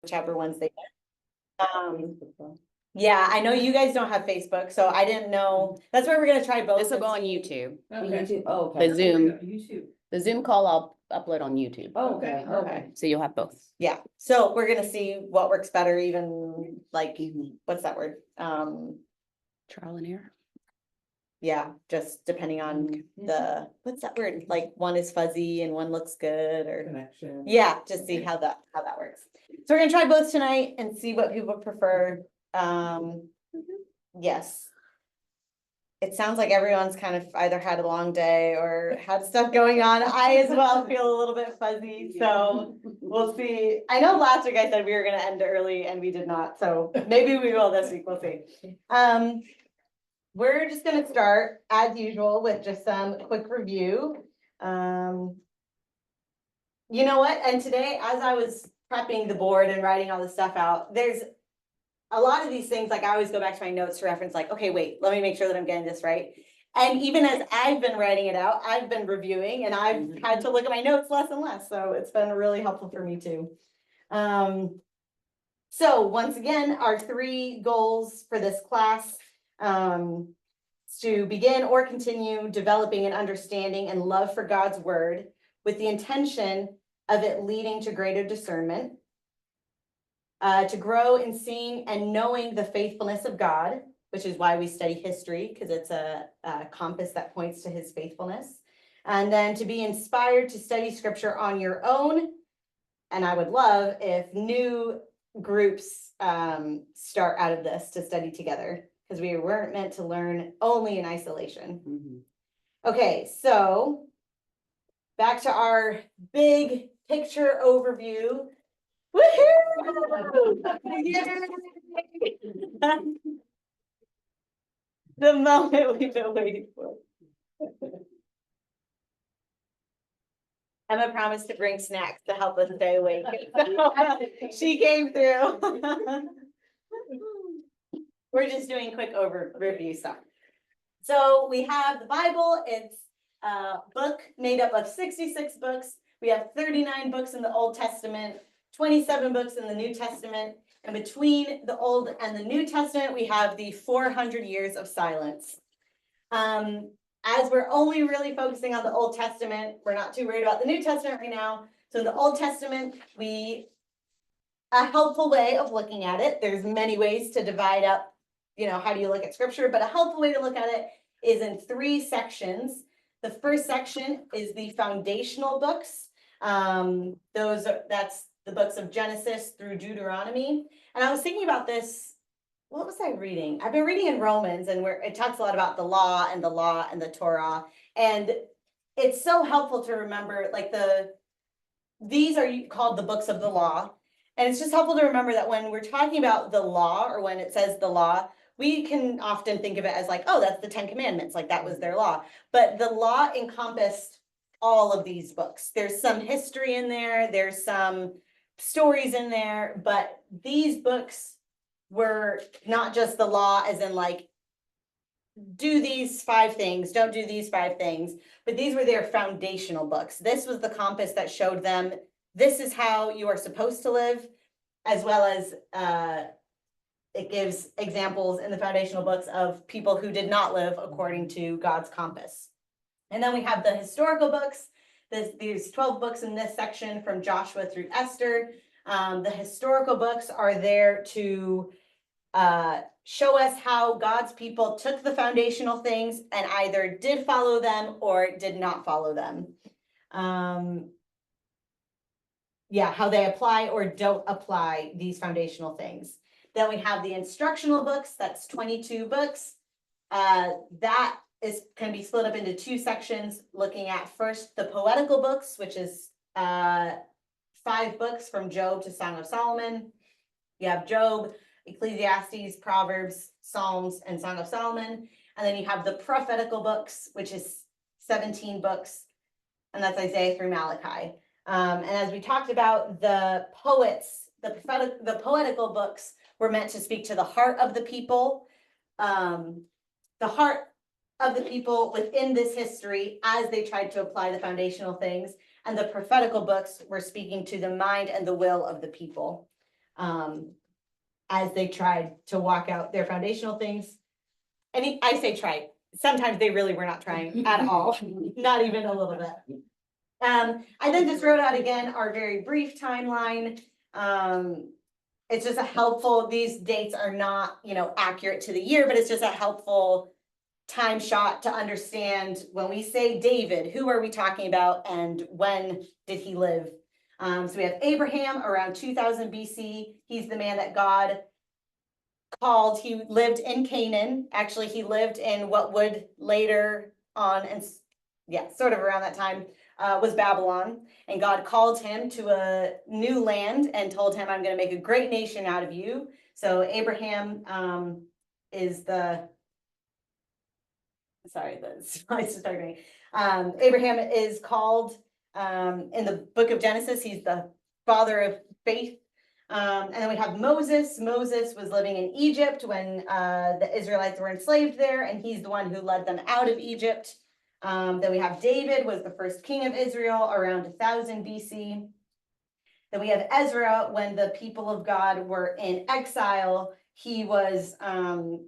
whichever ones they get. Yeah, I know you guys don't have Facebook, so I didn't know. That's why we're gonna try both. This will and go on see- YouTube. YouTube, oh, The okay. Zoom, YouTube. the Zoom call I'll upload on YouTube. Oh, okay, okay. So you'll have both. Yeah, so we're gonna see what works better, even like, what's that word? Trial and error. Yeah, just depending on the, what's that word? Like one is fuzzy and one looks good or, Connection. yeah, just see how that works. So we're gonna try both tonight and see what people prefer. Yes. It sounds like everyone's kind of either had a long day or had stuff going on. I as well feel a little bit fuzzy, so we'll see. I know last week I said we were gonna end early and we did not, so maybe we will this week, we'll see. We're just gonna start as usual with just some quick review. You know what? And today, as I was prepping the board and writing all this stuff out, there's a lot of these things, like I always go back to my notes to reference, like, okay, wait, let me make sure that I'm getting this right. And even as I've been writing it out, I've been reviewing and I've had to look at my notes less and less. So it's been really helpful for me too. So once again, our 3 goals for this class, to begin or continue developing an understanding and love for God's word with the intention of it leading to greater discernment, to grow in seeing and knowing the faithfulness of God, which is why we study history, because it's a compass that points to his faithfulness, and then to be inspired to study scripture on your own. And I would love if new groups start out of this to study together, because we weren't meant to learn only in isolation. Okay, so back to our big picture overview. Woohoo! The moment we've been waiting for. Emma promised to bring snacks to help us stay awake. She came through. We're just doing quick review stuff. So we have the Bible. It's a book made up of 66 books. We have 39 books in the Old Testament, 27 books in the New Testament. And between the Old and the New Testament, we have the 400 years of silence. As we're only really focusing on the Old Testament, we're not too worried about the New Testament right now. So in the Old Testament, a helpful way of looking at it, there's many ways to divide up, how do you look at scripture, but a helpful way to look at it is in 3 sections. The first section is the foundational books. That's the books of Genesis through Deuteronomy. And I was thinking about this. What was I reading? I've been reading in Romans, and where it talks a lot about the law and the Torah. And it's so helpful to remember, like these are called the books of the law. And it's just helpful to remember that when we're talking about the law, or when it says the law, we can often think of it as like, oh, that's the 10 Commandments, like that was their law. But the law encompassed all of these books. There's some history in there, there's some stories in there, but these books were not just the law as in like, do these 5 things, don't do these 5 things, but these were their foundational books. This was the compass that showed them, this is how you are supposed to live, as well as it gives examples in the foundational books of people who did not live according to God's compass. And then we have the historical books. These 12 books in this section from Joshua through Esther. The historical books are there to show us how God's people took the foundational things and either did follow them or did not follow them. How they apply or don't apply these foundational things. Then we have the instructional books, that's 22 books. That can be split up into 2 sections, looking at first the poetical books, which is 5 books from Job to Song of Solomon. You have Job, Ecclesiastes, Proverbs, Psalms, and Song of Solomon. And then you have the prophetical books, which is 17 books, and that's Isaiah through Malachi. And as we talked about, the poets, the poetical books were meant to speak to the heart of the people, within this history as they tried to apply the foundational things. And the prophetical books were speaking to the mind and the will of the people. as they tried to walk out their foundational things. And I say tried, sometimes they really were not trying at all, not even a little bit. I then just wrote out again our very brief timeline. It's just a helpful, these dates are not, accurate to the year, but it's just a helpful time shot to understand when we say David, who are we talking about and when did he live? So we have Abraham around 2000 BC. He's the man that God called. He lived in Canaan. Actually, he lived in what would later on, and sort of around that time, was Babylon. And God called him to a new land and told him, I'm going to make a great nation out of you. So Abraham is the, sorry, the slides are starting. Abraham is called in the book of Genesis, he's the father of faith. And then we have Moses. Moses was living in Egypt when the Israelites were enslaved there, and he's the one who led them out of Egypt. Then we have David, was the first king of Israel around 1000 BC. Then we have Ezra, when the people of God were in exile. He was an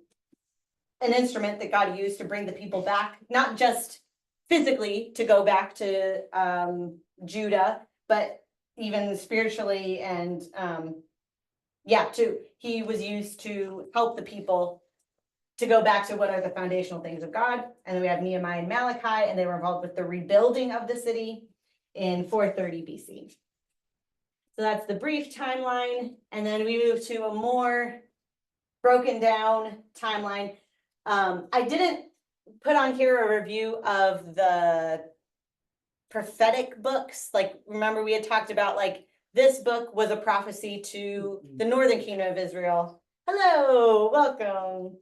instrument that God used to bring the people back, not just physically to go back to Judah, but even spiritually and he was used to help the people to go back to what are the foundational things of God. And then we have Nehemiah and Malachi, and they were involved with the rebuilding of the city in 430 BC. So that's the brief timeline. And then we move to a more broken down timeline. I didn't put on here a review of the prophetic books. Like, remember we had talked about, like, this book was a prophecy to the northern kingdom of Israel. Hello, welcome.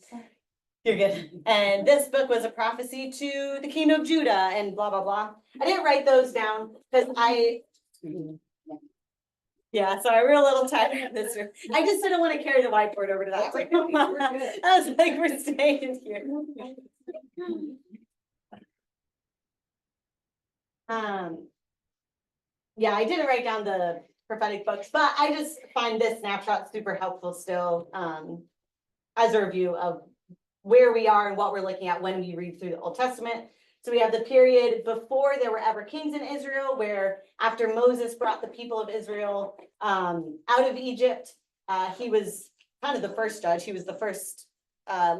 You're good. And this book was a prophecy to the kingdom of Judah and blah, blah, blah. I didn't write those down because so I wrote a little tighter on this. I just didn't want to carry the whiteboard over to that. I was like, we're staying here. I didn't write down the prophetic books, but I just find this snapshot super helpful still as a review of where we are and what we're looking at when we read through the Old Testament. So we have the period before there were ever kings in Israel, where after Moses brought the people of Israel out of Egypt, he was kind of the first judge. He was the first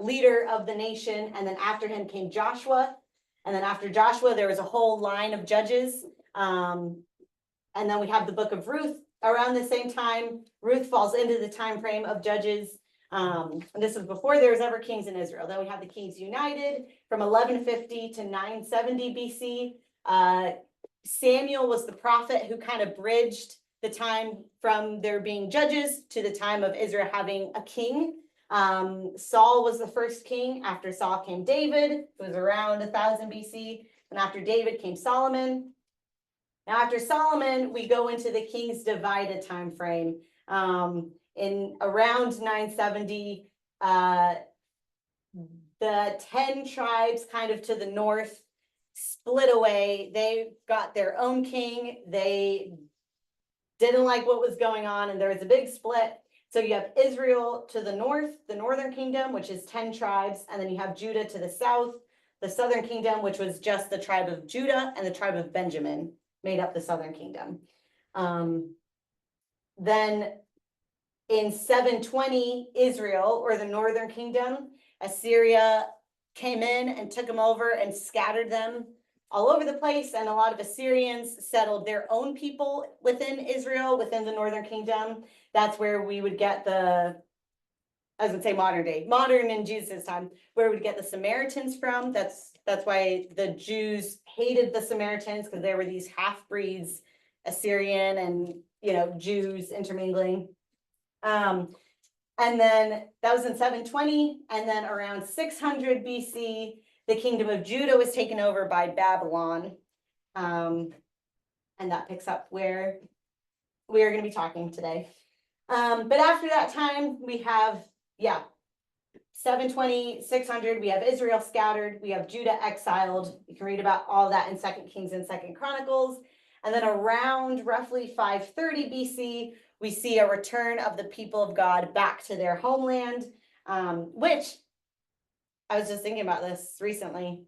leader of the nation. And then after him came Joshua. And then after Joshua, there was a whole line of judges. And then we have the book of Ruth around the same time. Ruth falls into the time frame of judges. And this was before there was ever kings in Israel. Then we have the Kings United from 1150 to 970 BC. Samuel was the prophet who kind of bridged the time from there being judges to the time of Israel having a king. Saul was the first king. After Saul came David, who was around 1000 BC. And after David came Solomon. Now after Solomon, we go into the king's divided time frame. In around 970, the 10 tribes kind of to the north split away. They got their own king. They didn't like what was going on, and there was a big split. So you have Israel to the north, the northern kingdom, which is 10 tribes, and then you have Judah to the south, the southern kingdom, which was just the tribe of Judah, and the tribe of Benjamin made up the southern kingdom. Then in 720, Israel, or the northern kingdom, Assyria came in and took them over and scattered them all over the place. And a lot of Assyrians settled their own people within Israel, within the northern kingdom. That's where we would get the, I was gonna say modern in Jesus' time, where we would get the Samaritans from. That's why the Jews hated the Samaritans, because there were these half-breeds, Assyrian and Jews intermingling. And then that was in 720, and then around 600 BC, the kingdom of Judah was taken over by Babylon. And that picks up where we are going to be talking today. But after that time, we have, 720, 600, we have Israel scattered, we have Judah exiled. You can read about all that in 2 Kings and 2 Chronicles. And then around roughly 530 BC, we see a return of the people of God back to their homeland, which I was just thinking about this recently.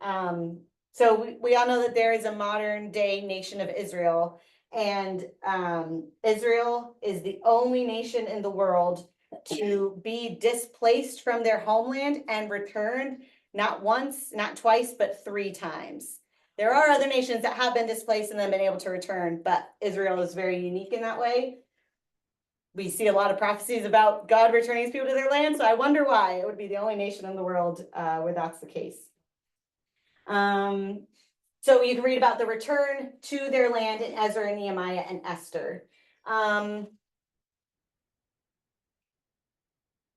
So we all know that there is a modern day nation of Israel, and Israel is the only nation in the world to be displaced from their homeland and returned not once, not twice, but 3 times. There are other nations that have been displaced and then been able to return, but Israel is very unique in that way. We see a lot of prophecies about God returning his people to their land, so I wonder why it would be the only nation in the world where that's the case. So you can read about the return to their land in Ezra and Nehemiah and Esther.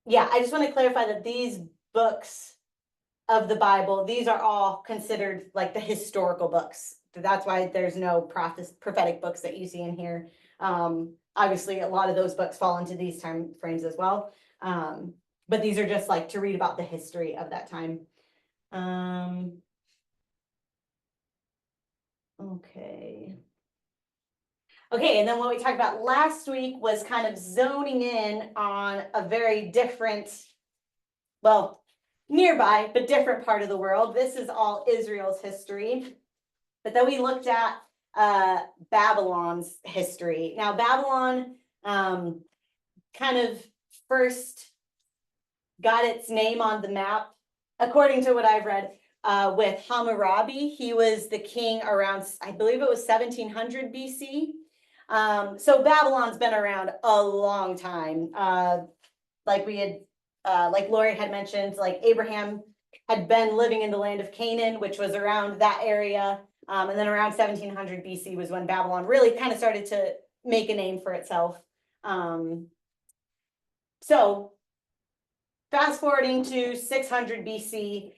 Yeah, I just want to clarify that these books of the Bible, these are all considered like the historical books. That's why there's no prophetic books that you see in here. Obviously, a lot of those books fall into these time frames as well. But these are just like to read about the history of that time. Okay. Okay, and then what we talked about last week was kind of zoning in on a very different, well, nearby, but different part of the world. This is all Israel's history. But then we looked at Babylon's history. Now, Babylon kind of first got its name on the map, according to what I've read, with Hammurabi. He was the king around, I believe it was 1700 BC. So Babylon's been around a long time. Like we had, like Lori had mentioned, like Abraham had been living in the land of Canaan, which was around that area. And then around 1700 BC was when Babylon really kind of started to make a name for itself. So fast forwarding to 600 BC,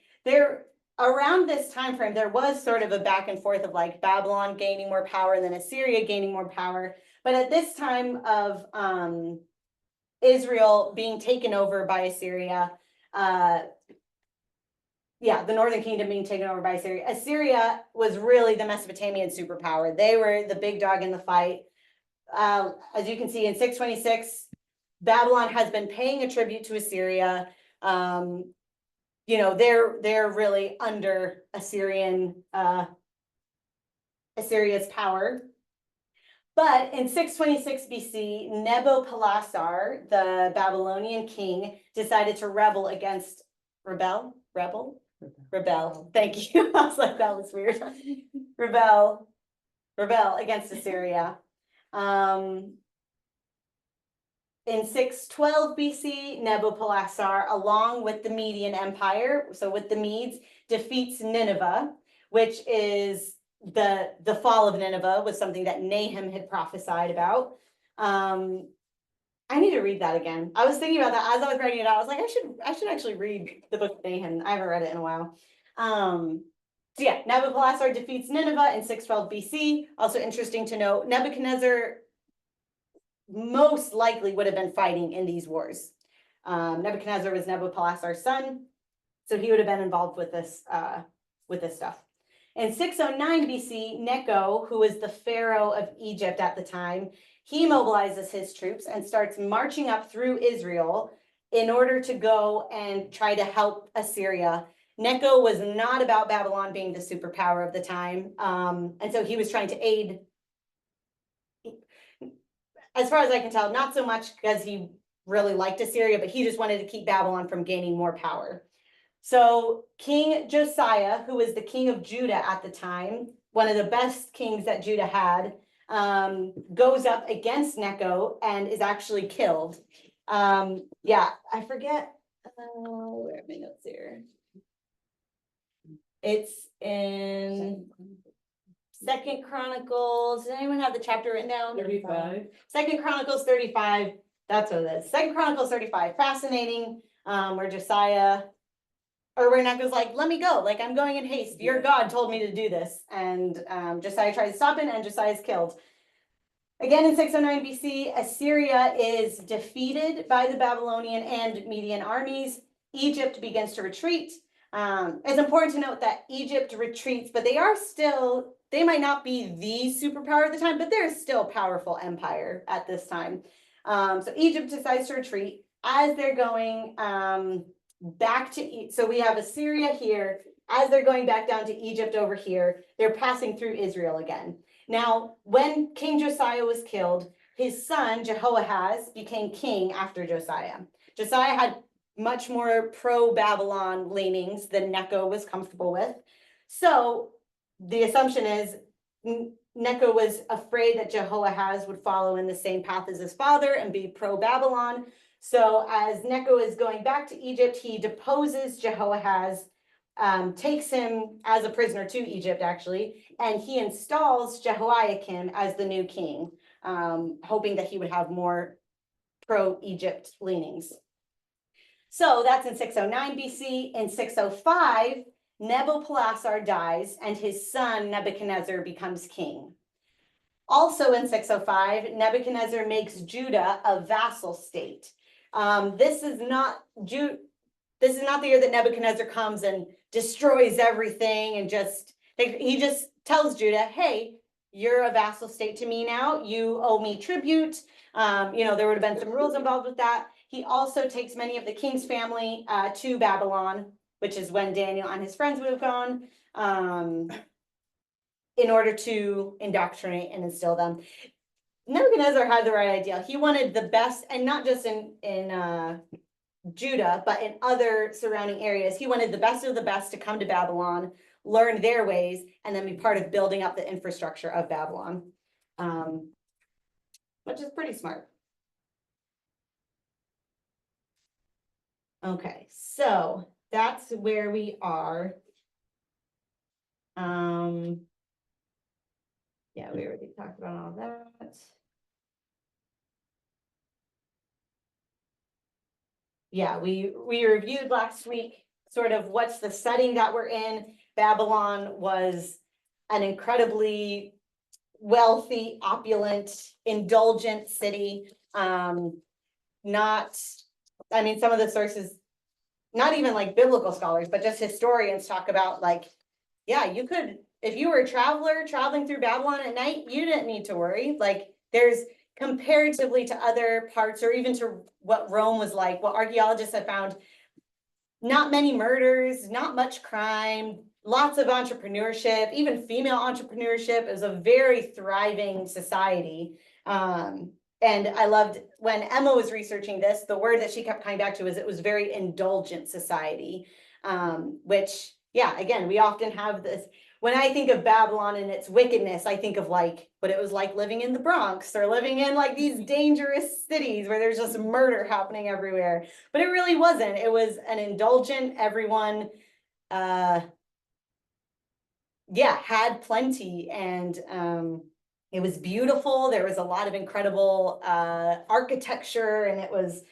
around this time frame, there was sort of a back and forth of like Babylon gaining more power and then Assyria gaining more power. But at this time of Israel being taken over by Assyria, the northern kingdom being taken over by Assyria, Assyria was really the Mesopotamian superpower. They were the big dog in the fight. As you can see in 626, Babylon has been paying a tribute to Assyria. You know, they're really under Assyria's power. But in 626 BC, Nabopolassar, the Babylonian king, decided to rebel. Thank you. I was like, that was weird. Rebel against Assyria. In 612 BC, Nabopolassar, along with the Median Empire, so with the Medes, defeats Nineveh, which is the fall of Nineveh was something that Nahum had prophesied about. I need to read that again. I was thinking about that as I was writing it out. I was like, I should actually read the book of Nahum. I haven't read it in a while. So yeah, Nabopolassar defeats Nineveh in 612 BC. Also interesting to note, Nebuchadnezzar most likely would have been fighting in these wars. Nebuchadnezzar was Nabopolassar's son, so he would have been involved with this stuff. In 609 BC, Necho, who was the pharaoh of Egypt at the time, he mobilizes his troops and starts marching up through Israel in order to go and try to help Assyria. Necho was not about Babylon being the superpower of the time, and so he was trying to aid. As far as I can tell, not so much because he really liked Assyria, but he just wanted to keep Babylon from gaining more power. So King Josiah, who was the king of Judah at the time, one of the best kings that Judah had, goes up against Necho and is actually killed. Yeah, I forget. Where are my notes here? It's in Second Chronicles. Does anyone have the chapter written down? 35. Second Chronicles 35. That's what it is. Second Chronicles 35. Fascinating. Where Josiah, or where Necho's like, let me go. Like, I'm going in haste. Your God told me to do this. And Josiah tries to stop him, and Josiah is killed. Again, in 609 BC, Assyria is defeated by the Babylonian and Median armies. Egypt begins to retreat. It's important to note that Egypt retreats, but they might not be the superpower at the time, but they're still a powerful empire at this time. So Egypt decides to retreat as they're going back to, so we have Assyria here. As they're going back down to Egypt over here, they're passing through Israel again. Now, when King Josiah was killed, his son Jehoahaz became king after Josiah. Josiah had much more pro-Babylon leanings than Necho was comfortable with. So the assumption is Necho was afraid that Jehoahaz would follow in the same path as his father and be pro-Babylon. So as Necho is going back to Egypt, he deposes Jehoahaz, takes him as a prisoner to Egypt, actually, and he installs Jehoiakim as the new king, hoping that he would have more pro-Egypt leanings. So that's in 609 BC. In 605, Nabopolassar dies and his son Nebuchadnezzar becomes king. Also in 605, Nebuchadnezzar makes Judah a vassal state. This is not the year that Nebuchadnezzar comes and destroys everything and he just tells Judah, hey, you're a vassal state to me now. You owe me tribute. There would have been some rules involved with that. He also takes many of the king's family to Babylon, which is when Daniel and his friends would have gone, in order to indoctrinate and instill them. Nebuchadnezzar had the right idea. He wanted the best, and not just in Judah, but in other surrounding areas. He wanted the best of the best to come to Babylon, learn their ways, and then be part of building up the infrastructure of Babylon, which is pretty smart. Okay, so that's where we are. Yeah, we already talked about all that. Yeah, we reviewed last week sort of what's the setting that we're in. Babylon was an incredibly wealthy, opulent, indulgent city. Some of the sources, not even like biblical scholars, but just historians talk about like, yeah, you could, if you were a traveler traveling through Babylon at night, you didn't need to worry. Like there's comparatively to other parts, or even to what Rome was like, what archaeologists have found, not many murders, not much crime, lots of entrepreneurship, even female entrepreneurship. It was a very thriving society. And I loved when Emma was researching this, the word that she kept coming back to was it was very indulgent society, which, yeah, again, we often have this. When I think of Babylon and its wickedness, I think of like what it was like living in the Bronx or living in like these dangerous cities where there's just murder happening everywhere. But it really wasn't. It was an indulgent, everyone, had plenty, and it was beautiful. There was a lot of incredible architecture, and it was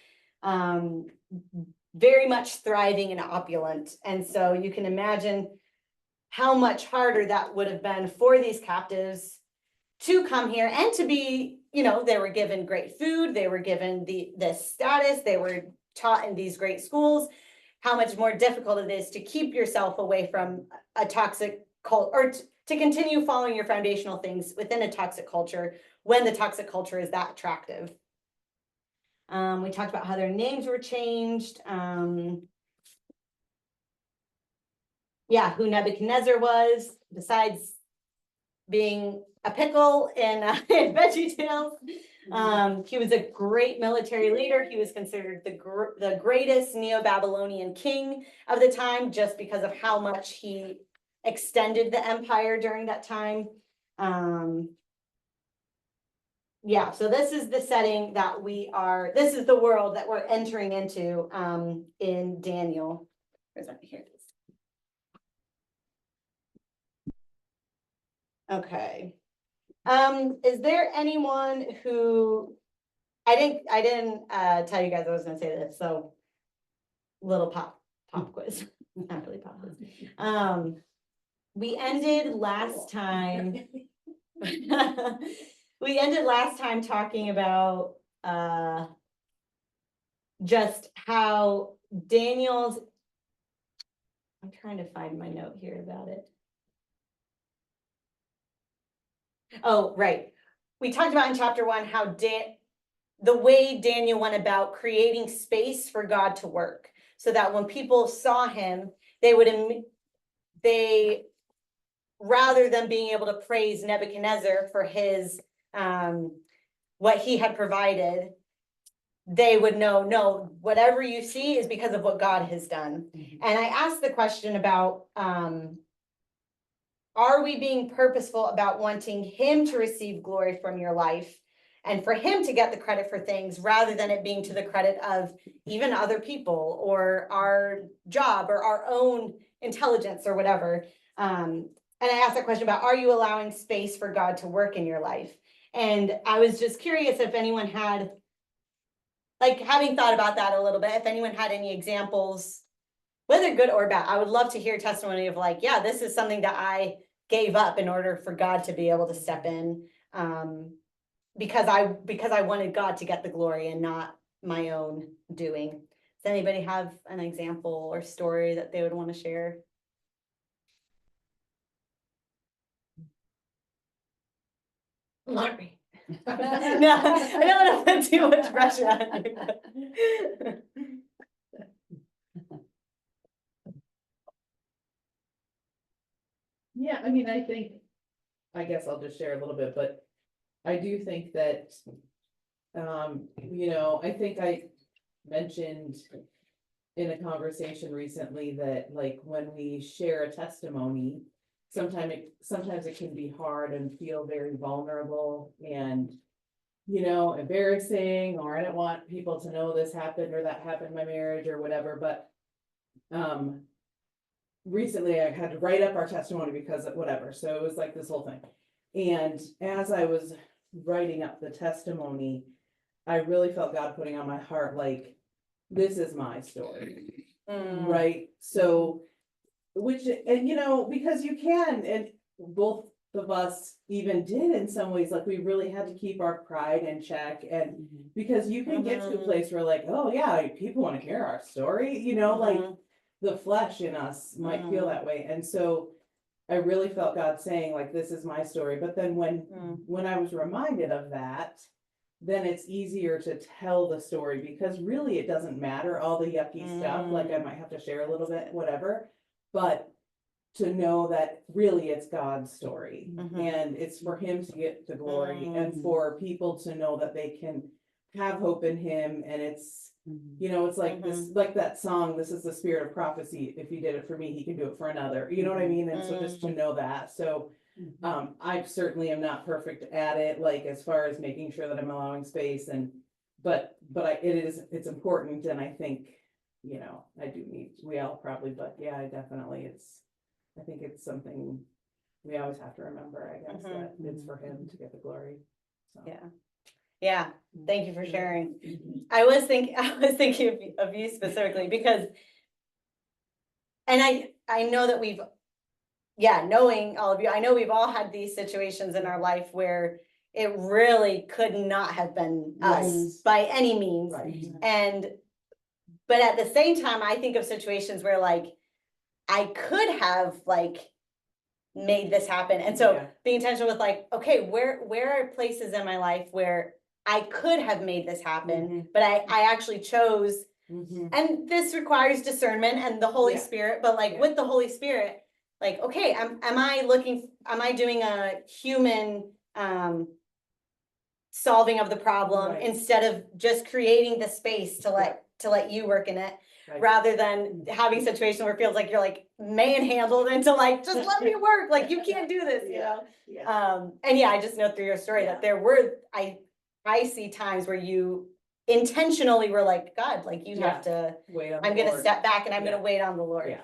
very much thriving and opulent. And so you can imagine how much harder that would have been for these captives to come here and to be, they were given great food, they were given this status, they were taught in these great schools, how much more difficult it is to keep yourself away from a toxic culture, or to continue following your foundational things within a toxic culture when the toxic culture is that attractive. We talked about how their names were changed. Who Nebuchadnezzar was, besides being a pickle in VeggieTales. He was a great military leader. He was considered the greatest Neo-Babylonian king of the time, just because of how much he extended the empire during that time. So this is the setting that this is the world that we're entering into in Daniel. Where's that? Here it is. Okay. Is there anyone who I didn't tell you guys I was gonna say this, so little pop quiz. Not really pop quiz. We ended last time. We ended last time talking about just how Daniel's, I'm trying to find my note here about it. Oh, right. We talked about in chapter 1 how the way Daniel went about creating space for God to work, so that when people saw him, they would, they, rather than being able to praise Nebuchadnezzar for his, what he had provided, they would know, no, whatever you see is because of what God has done. And I asked the question about, are we being purposeful about wanting him to receive glory from your life and for him to get the credit for things rather than it being to the credit of even other people or our job or our own intelligence or whatever? And I asked that question about, are you allowing space for God to work in your life? And I was just curious if anyone had, like, having thought about that a little bit, if anyone had any examples, whether good or bad. I would love to hear testimony of like, yeah, this is something that I gave up in order for God to be able to step in. Because I wanted God to get the glory and not my own doing. Does anybody have an example or story that they would want to share? Lori. No, I don't want to put too much pressure on you. Yeah, I mean, I guess I'll just share a little bit, but I do think that, I think I mentioned in a conversation recently that like when we share a testimony, sometimes it can be hard and feel very vulnerable and, embarrassing, or I don't want people to know this happened or that happened in my marriage or whatever, but, recently I had to write up our testimony because of whatever, so it was like this whole thing. And as I was writing up the testimony, I really felt God putting on my heart, like, this is my story, right? So, because you can, and both of us even did in some ways, like we really had to keep our pride in check, and because you can get to a place where like, oh yeah, people want to hear our story, like the flesh in us might feel that way. And so I really felt God saying like, this is my story. But then when I was reminded of that, then it's easier to tell the story, because really it doesn't matter all the yucky stuff. Like I might have to share a little bit, whatever, but to know that really it's God's story and it's for him to get the glory and for people to know that they can have hope in him. And it's, it's like this, like that song, this is the spirit of prophecy. If he did it for me, he can do it for another. You know what I mean? And so just to know that. So I certainly am not perfect at it, like as far as making sure that I'm allowing space but it's important. And I think, I do need, we all probably, but yeah, I think it's something we always have to remember, I guess, that it's for him to get the glory. So. Yeah. Thank you for sharing. I was thinking of you specifically because, and I know that knowing all of you, I know we've all had these situations in our life where it really could not have been us by any means. Right. But at the same time, I think of situations where like, I could have like made this happen. And so being intentional with like, okay, where are places in my life where I could have made this happen, but I actually chose, and this requires discernment and the Holy Spirit, but like with the Holy Spirit, like, okay, am I doing a human, solving of the problem instead of just creating the space to let you work in it, rather than having a situation where it feels like you're like manhandled into like, just let me work, like you can't do this, you know? And I just know through your story that there were, I see times where you intentionally were like, God, like you have to, I'm going to step back and I'm going to wait on the Lord.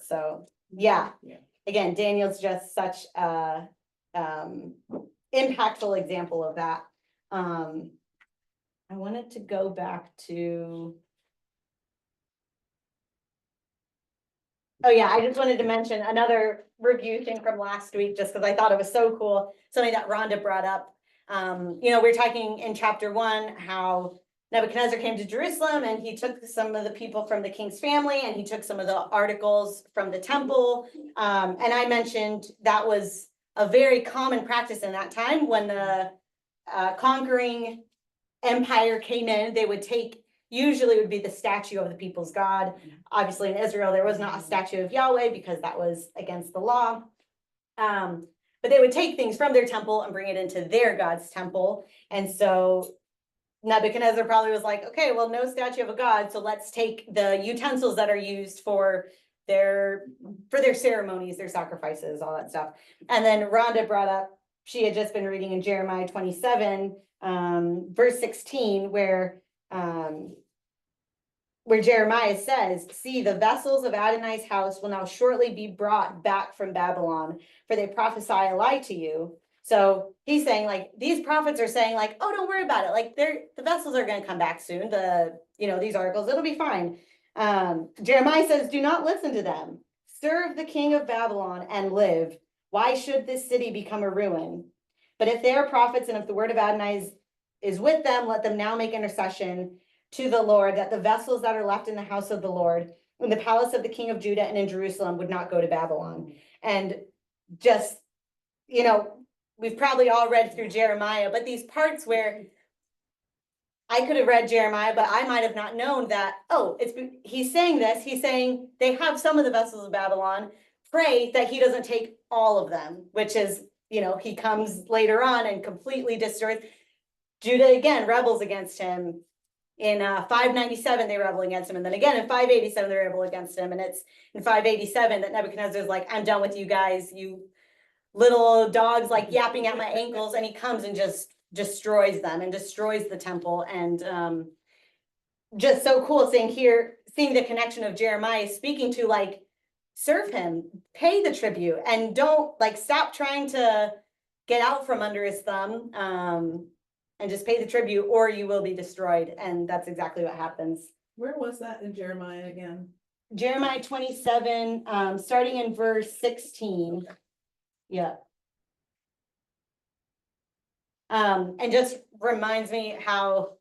So again, Daniel's just such a, impactful example of that. I wanted to go back to, I just wanted to mention another review thing from last week, just because I thought it was so cool. Something that Rhonda brought up. We were talking in chapter 1, how Nebuchadnezzar came to Jerusalem and he took some of the people from the king's family and he took some of the articles from the temple. And I mentioned that was a very common practice in that time when the conquering empire came in, they would take, usually it would be the statue of the people's God. Obviously in Israel, there was not a statue of Yahweh because that was against the law. But they would take things from their temple and bring it into their God's temple. And so Nebuchadnezzar probably was like, okay, well, no statue of a god, so let's take the utensils that are used for their ceremonies, their sacrifices, all that stuff. And then Rhonda brought up, she had just been reading in Jeremiah 27, verse 16, where Jeremiah says, see, the vessels of Adonai's house will now shortly be brought back from Babylon, for they prophesy a lie to you. So he's saying, like, these prophets are saying, like, oh, don't worry about it. Like, the vessels are going to come back soon. These articles, it'll be fine. Jeremiah says, do not listen to them. Serve the king of Babylon and live. Why should this city become a ruin? But if they are prophets and if the word of Adonai is with them, let them now make intercession to the Lord, that the vessels that are left in the house of the Lord, in the palace of the king of Judah and in Jerusalem would not go to Babylon. And just, we've probably all read through Jeremiah, but these parts where I could have read Jeremiah, but I might have not known that, he's saying they have some of the vessels of Babylon, pray that he doesn't take all of them, which is, he comes later on and completely destroys. Judah again rebels against him. In 597, they rebel against him. And then again in 587, they rebel against him. And it's in 587 that Nebuchadnezzar is like, I'm done with you guys, you little dogs, like yapping at my ankles. And he comes and just destroys them and destroys the temple. And just so cool seeing the connection of Jeremiah speaking to, like, serve him, pay the tribute, and don't, like, stop trying to get out from under his thumb. And just pay the tribute or you will be destroyed. And that's exactly what happens. Where was that in Jeremiah again? Jeremiah 27, starting in verse 16. Yeah. And just reminds me how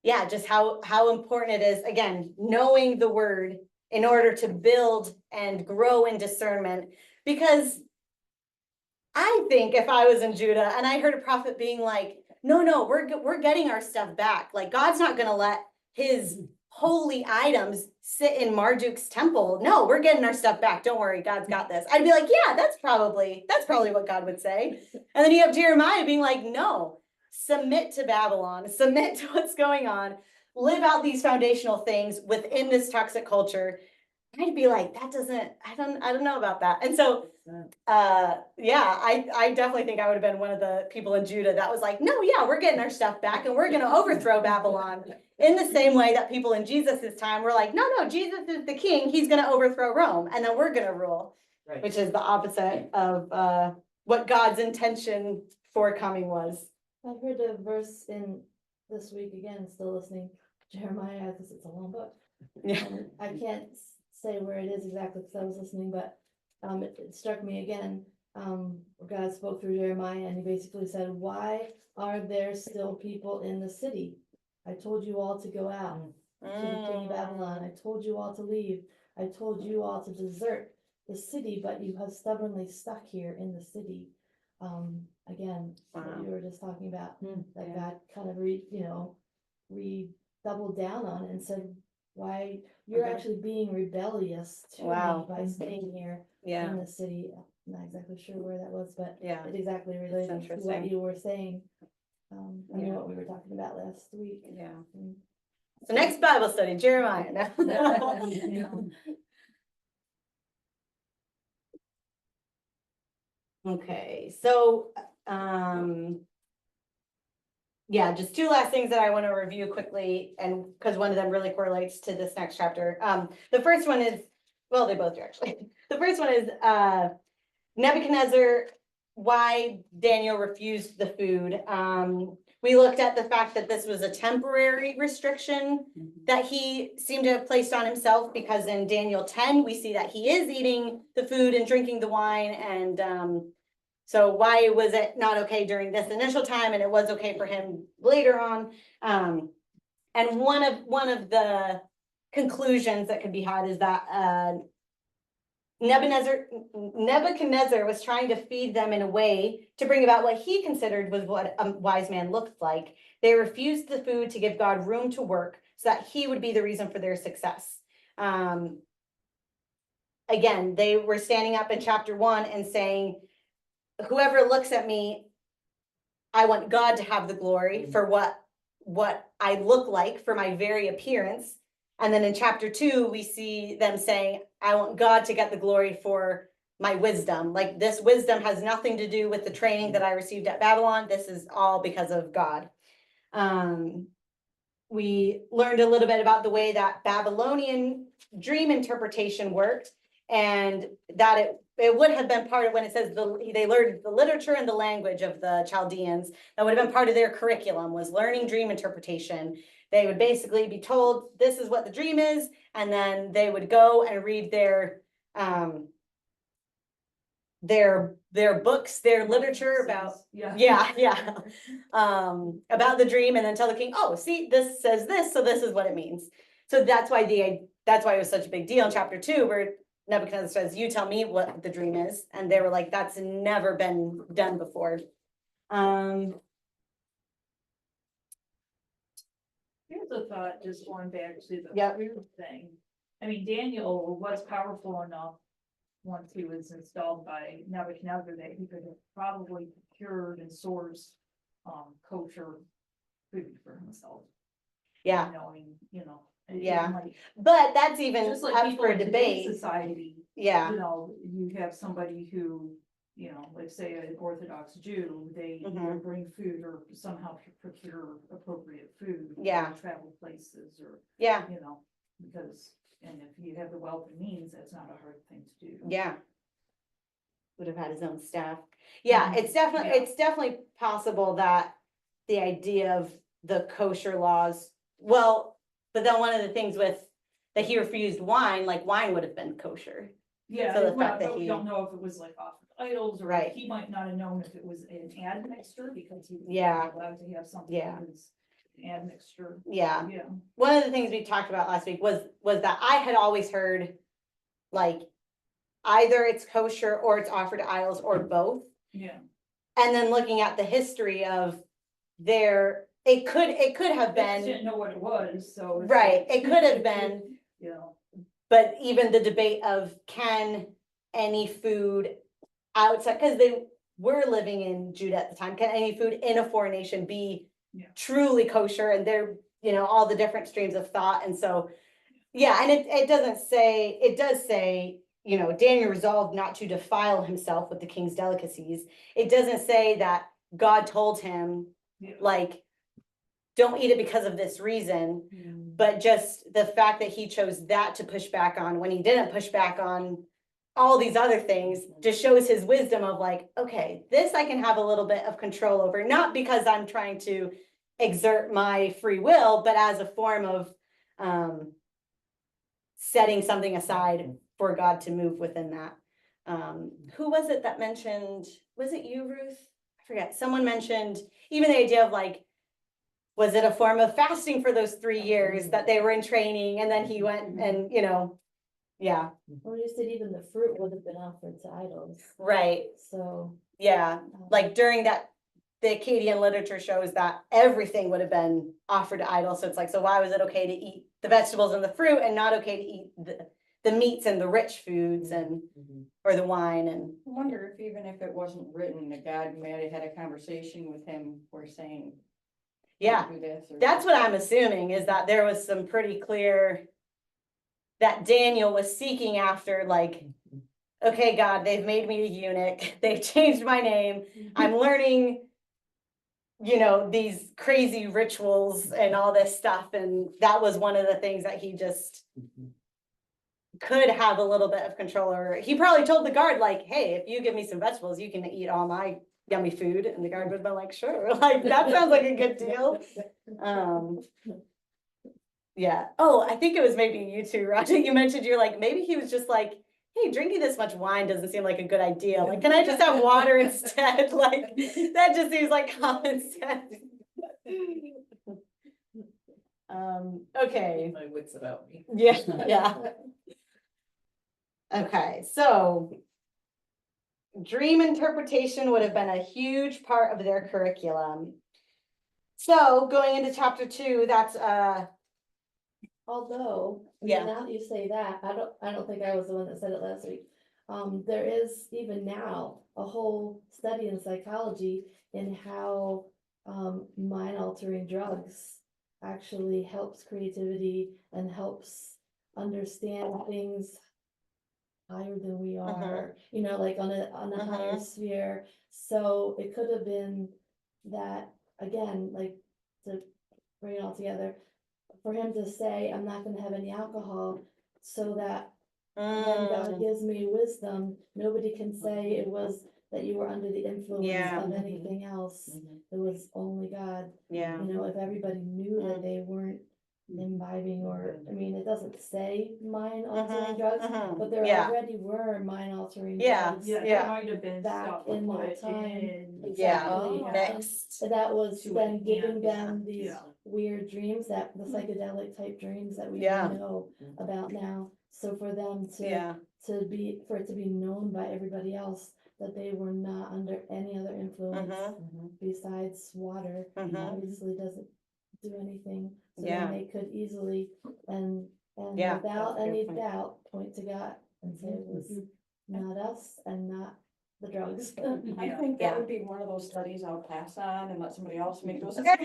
important it is, again, knowing the word in order to build and grow in discernment. Because I think if I was in Judah and I heard a prophet being like, no, we're getting our stuff back. Like, God's not going to let his holy items sit in Marduk's temple. No, we're getting our stuff back. Don't worry, God's got this. I'd be like, yeah, that's probably what God would say. And then you have Jeremiah being like, no, submit to Babylon, submit to what's going on, live out these foundational things within this toxic culture. I'd be like, I don't know about that. And so, I definitely think I would have been one of the people in Judah that was like, no, yeah, we're getting our stuff back and we're going to overthrow Babylon in the same way that people in Jesus's time were like, no, Jesus is the king. He's going to overthrow Rome and then we're going to rule, right. Which is the opposite of what God's intention for coming was. I heard a verse in this week again, still listening to Jeremiah because it's a long book. Yeah. I can't say where it is exactly because I was listening, but it struck me again. God spoke through Jeremiah and he basically said, why are there still people in the city? I told you all to go out to the king of Babylon. I told you all to leave. I told you all to desert the city, but you have stubbornly stuck here in the city. Again, what you were just talking about, that God kind of doubled down on it and said, why you're actually being rebellious to me by staying here in the city. I'm not exactly sure where that was, but it exactly related to what you were saying. What we were talking about last week. Yeah. So next Bible study, Jeremiah. Okay, so just two last things that I want to review quickly, and because one of them really correlates to this next chapter. The first one is, well, they both do actually. The first one is Nebuchadnezzar, why Daniel refused the food. We looked at the fact that this was a temporary restriction that he seemed to have placed on himself, because in Daniel 10, we see that he is eating the food and drinking the wine. And so why was it not okay during this initial time and it was okay for him later on? And one of the conclusions that could be had is that Nebuchadnezzar was trying to feed them in a way to bring about what he considered was what a wise man looked like. They refused the food to give God room to work so that he would be the reason for their success. Again, they were standing up in chapter 1 and saying, whoever looks at me, I want God to have the glory for what I look like, for my very appearance. And then in chapter 2, we see them saying, I want God to get the glory for my wisdom. Like, this wisdom has nothing to do with the training that I received at Babylon. This is all because of God. We learned a little bit about the way that Babylonian dream interpretation worked, and that it would have been part of, when it says they learned the literature and the language of the Chaldeans, that would have been part of their curriculum, was learning dream interpretation. They would basically be told, this is what the dream is, and then they would go and read their books, their literature about, about the dream, and then tell the king, oh, see, this says this, so this is what it means. So that's why it was such a big deal in chapter 2, where Nebuchadnezzar says, you tell me what the dream is. And they were like, that's never been done before. Here's a thought, just going back to the Yep. food thing. I mean, Daniel was powerful enough once he was installed by Nebuchadnezzar that he could have probably procured and sourced kosher food for himself. Yeah, Knowing, Yeah. might- but that's even just like up people for in today's debate. society, Yeah, you have somebody who, like say an Orthodox Jew, they either Mhm. bring food or somehow procure appropriate food. for Yeah. Travel places or, yeah, because, and if you have the wealth and means, that's not a hard thing to do. yeah. Would have had his own staff. Yeah, Mhm. it's definitely, Yeah. it's definitely possible that the idea of the kosher laws, well, but then one of the things with that he refused wine, like wine would have been kosher. Yeah, So the well, fact that but we he- don't know if it was like off of idols or Right. he might not have known if it was an admixture because he was Yeah. allowed to have something Yeah. that was an admixture. Yeah. Yeah, One of the things we talked about last week was that I had always heard, like, either it's kosher or it's offered to idols or both. yeah. And then looking at the history of it could have They just been, didn't know what it was, so. it's right, like- it could have been, but even the debate of can any food outside, because they were living in Judah at the time, can any food in a foreign nation be Yeah. truly kosher? And there, all the different streams of thought. And so, yeah, and it does say, Daniel resolved not to defile himself with the king's delicacies. It doesn't say that God told him, Yeah. like, don't eat it because of this reason. But just the fact that he chose that to push back on when he didn't push back on all these other things just shows his wisdom of like, okay, this I can have a little bit of control over, not because I'm trying to exert my free will, but as a form of setting something aside for God to move within that. Who was it that mentioned, was it you, Ruth? I forget, someone mentioned even the idea of like, was it a form of fasting for those 3 years that they were in training and then he went and, yeah, Well, you said even the fruit would have been offered to idols, right, so. yeah. Like during that, the Akkadian literature shows that everything would have been offered to idols. So it's like, so why was it okay to eat the vegetables and the fruit and not okay to eat the meats and the rich foods and, or the wine and, I wonder if even if it wasn't written, that God may have had a conversation with him or saying. yeah. "Don't do this," or- That's what I'm assuming, is that there was some pretty clear, that Daniel was seeking after, like, okay, God, they've made me a eunuch, they've changed my name, I'm learning, these crazy rituals and all this stuff, and that was one of the things that he just could have a little bit of control over. He probably told the guard, like, hey, if you give me some vegetables, you can eat all my yummy food, and the guard would have been like, sure, like, that sounds like a good deal. Yeah. Oh, I think it was maybe you too, Roger. You mentioned you're like, maybe he was just like, hey, drinking this much wine doesn't seem like a good idea. Like, can I just have water instead? Like, that just seems like common sense. Okay. My wits about me. Yeah, yeah. Okay, so dream interpretation would have been a huge part of their curriculum. So going into chapter 2, that's Although, I mean, Yeah. now that you say that, I don't think I was the one that said it last week. There is even now a whole study in psychology in how, mind altering drugs actually helps creativity and helps understand things higher than we are, you know, like on a higher Mhm. sphere. So it could have been that, again, like, to bring it all together, for him to say, I'm not gonna have any alcohol, so that when God gives me wisdom, nobody can say it was that you were under the influence Yeah. of anything else. It was only God. yeah. You know, if everybody knew that Mm. they weren't imbibing, or, I mean, it doesn't say mind altering Mhm, drugs, mhm, but there yeah. already were mind altering Yeah, drugs. Yeah, Yeah. there might have been Back stuff in that put time. in. Exactly. Oh. Next. That was To then giving enhance, them these yeah. weird dreams, that the psychedelic type dreams that we Yeah. know about now. So for them Yeah. for it to be known by everybody else that they were not under any other influence besides water, Mhm. obviously doesn't do anything. So Yeah. then they could easily and Yeah, without that's a good any point. doubt point to God and say it was not us and not the drugs. I Yeah. think Yeah. that would be one of those studies I'll pass on and let somebody else make those. But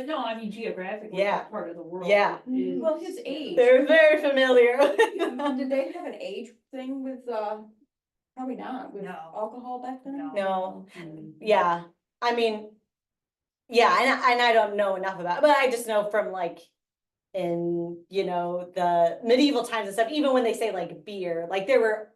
no, I mean geographically, Yeah. that part of the world. Yeah. is- Well, his age, They're very familiar. did they have an age thing with, probably not, with No. alcohol back then? No, yeah, I mean, yeah, and I don't know enough about it, but I just know from like in, you know, the medieval times and stuff, even when they say like beer, like there were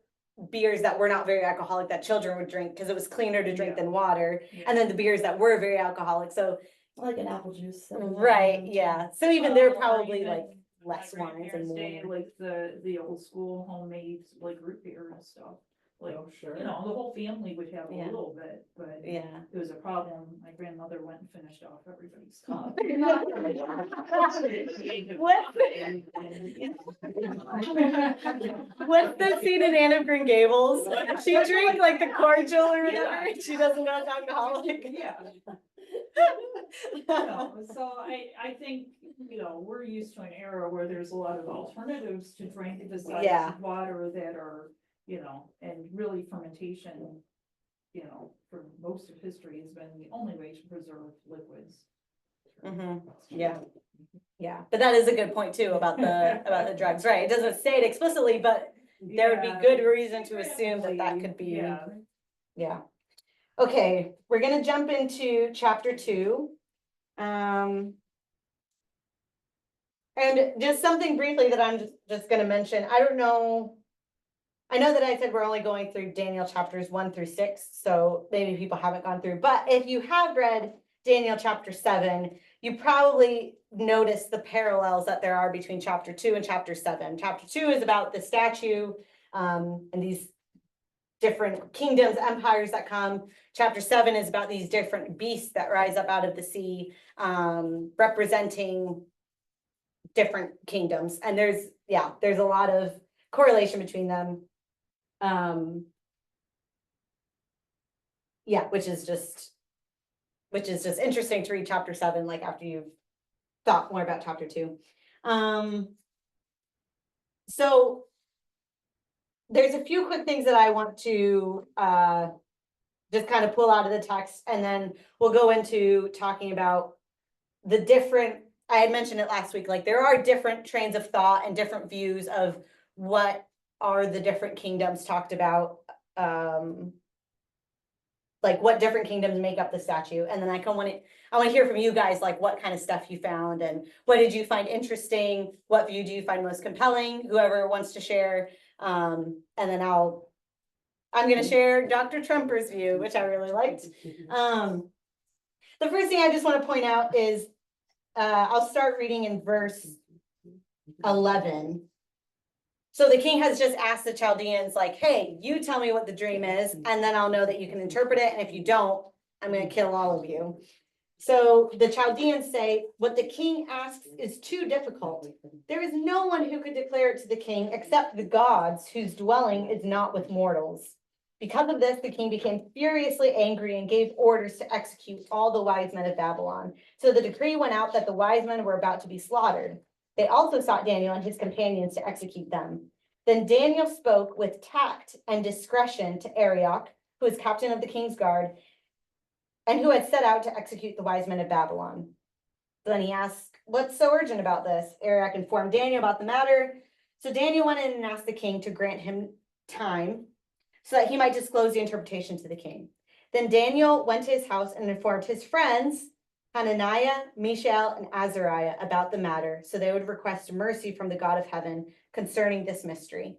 beers that were not very alcoholic that children would drink because it was cleaner to drink Yeah. than water, Yeah. and then the beers that were very alcoholic, so, Like an apple juice. that we have right, now. yeah, so even they're Or probably even like less my wines and grandparents' day, more. like the old school homemade like root beer and stuff. Like, Oh, sure. you know, the whole family would have a Yeah. little bit, but Yeah. it was a problem. My grandmother went and finished off everybody's cup. What's the scene in Anne of Green Gables? She drank like the cordial or whatever, and she doesn't know it's alcoholic. Yeah. So I think, you know, we're used to an era where there's a lot of alternatives to drink besides Yeah. water that are, you know, and really fermentation, you know, for most of history has been the only way to preserve liquids. Yeah. Yeah, but that is a good point too about the drugs, right? It doesn't say it explicitly, but there would be good reason to assume that that could be, Yeah. yeah. Okay, we're gonna jump into chapter 2. And just something briefly that I'm just gonna mention, I don't know. I know that I said we're only going through Daniel chapters 1 through 6, so maybe people haven't gone through, but if you have read Daniel chapter 7, you probably notice the parallels that there are between chapter 2 and chapter 7. Chapter 2 is about the statue, and these different kingdoms, empires that come. Chapter 7 is about these different beasts that rise up out of the sea, representing different kingdoms. And there's a lot of correlation between them. Yeah, which is just interesting to read chapter 7, like after you've thought more about chapter 2. So there's a few quick things that I want to just kind of pull out of the text, and then we'll go into talking about the different, I had mentioned it last week, like there are different trains of thought and different views of what are the different kingdoms talked about, like what different kingdoms make up the statue. And then I want to hear from you guys, like what kind of stuff you found and what did you find interesting? What view do you find most compelling? Whoever wants to share. And then I'm going to share Dr. Trumper's view, which I really liked. The first thing I just want to point out is, I'll start reading in verse 11. So the king has just asked the Chaldeans, like, hey, you tell me what the dream is, and then I'll know that you can interpret it. And if you don't, I'm going to kill all of you. So the Chaldeans say, what the king asks is too difficult. There is no one who could declare it to the king except the gods whose dwelling is not with mortals. Because of this, the king became furiously angry and gave orders to execute all the wise men of Babylon. So the decree went out that the wise men were about to be slaughtered. They also sought Daniel and his companions to execute them. Then Daniel spoke with tact and discretion to Arioch, who was captain of the king's guard, and who had set out to execute the wise men of Babylon. Then he asked, what's so urgent about this? Arioch informed Daniel about the matter. So Daniel went in and asked the king to grant him time so that he might disclose the interpretation to the king. Then Daniel went to his house and informed his friends, Hananiah, Mishael, and Azariah, about the matter, so they would request mercy from the God of heaven concerning this mystery.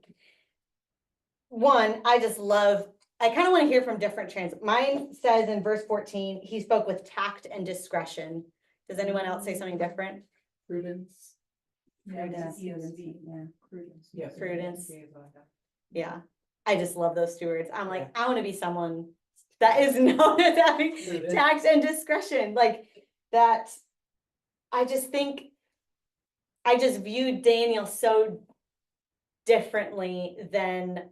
One, I just love, I kind of want to hear from different mine says in verse 14, he spoke with tact and discretion. Does anyone else say something different? Prudence. Yeah, Prudence, it's ESV. yeah. Prudence. Yeah. Prudence. Yeah, I just love those two words. I'm like, I want to be someone that is known as having Prudent. tact and discretion, like that. I just think, I just view Daniel so differently than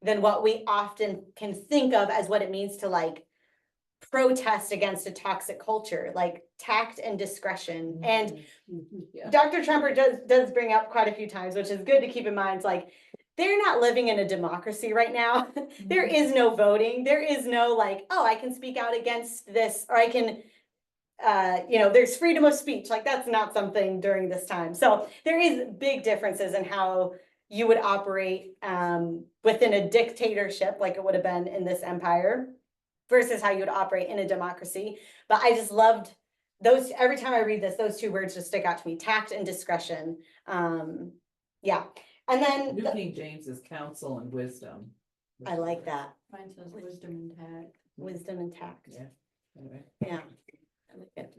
what we often can think of as what it means to like protest against a toxic culture, like tact and discretion. And Yeah. Dr. Trumper does bring up quite a few times, which is good to keep in mind. It's like, they're not living in a democracy right now. There is no voting. There is no like, oh, I can speak out against this, or I can, there's freedom of speech. Like that's not something during this time. So there is big differences in how you would operate within a dictatorship, like it would have been in this empire, versus how you would operate in a democracy. But I just loved those, every time I read this, those two words just stick out to me, tact and discretion. Yeah. And then New King James is counsel and wisdom. I like that, Mine says wisdom and tact. wisdom and tact. Yeah. Anyway. Yeah. I like it.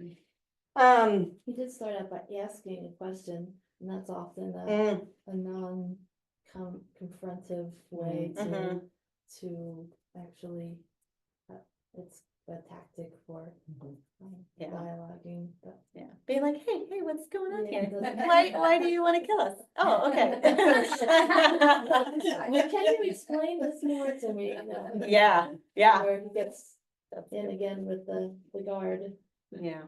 He did start out by asking a question, and that's often Mm, a non-confrontive way Mhm. to actually, it's a tactic for Yeah. dialoguing, but. yeah. Be like, hey, what's going on Yeah, here? it doesn't- Why do you want to kill us? Oh, okay. Can you explain this more to me? You know? Yeah. Where he gets in again with the guard. Yeah.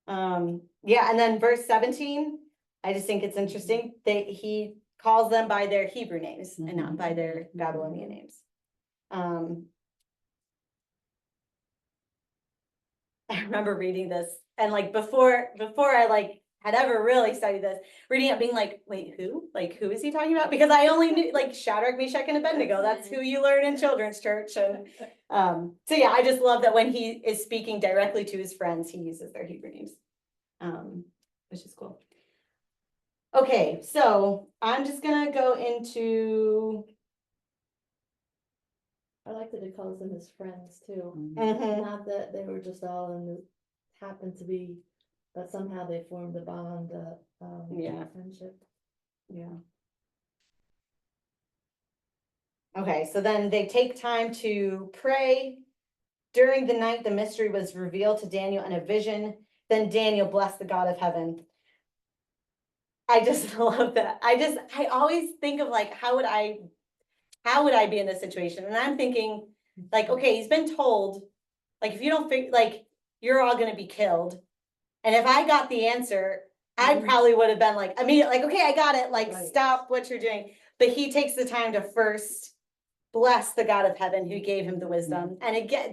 Yeah, and then verse 17, I just think it's interesting that he calls them by their Hebrew names and not by their Babylonian names. I remember reading this and like before I like had ever really studied this, reading it being like, wait, who? Like, who is he talking about? Because I only knew like Shadrach, Meshach, and Abednego. That's who you learn in children's church. And so yeah, I just love that when he is speaking directly to his friends, he uses their Hebrew names, which is cool. Okay, so I'm just gonna go into. I like that he calls them his friends too. Mhm. Not that they were just all in the, happened to be, but somehow they formed a bond, Yeah. friendship. Yeah. Okay, so then they take time to pray. During the night, the mystery was revealed to Daniel in a vision. Then Daniel blessed the God of heaven. I just love that. I always think of like, how would I be in this situation? And I'm thinking like, okay, he's been told, like, if you don't think, like, you're all gonna be killed. And if I got the answer, I probably would have been like, immediately, like, okay, I got it, like, Right. stop what you're doing. But he takes the time to first bless the God of heaven who gave him the wisdom. And again,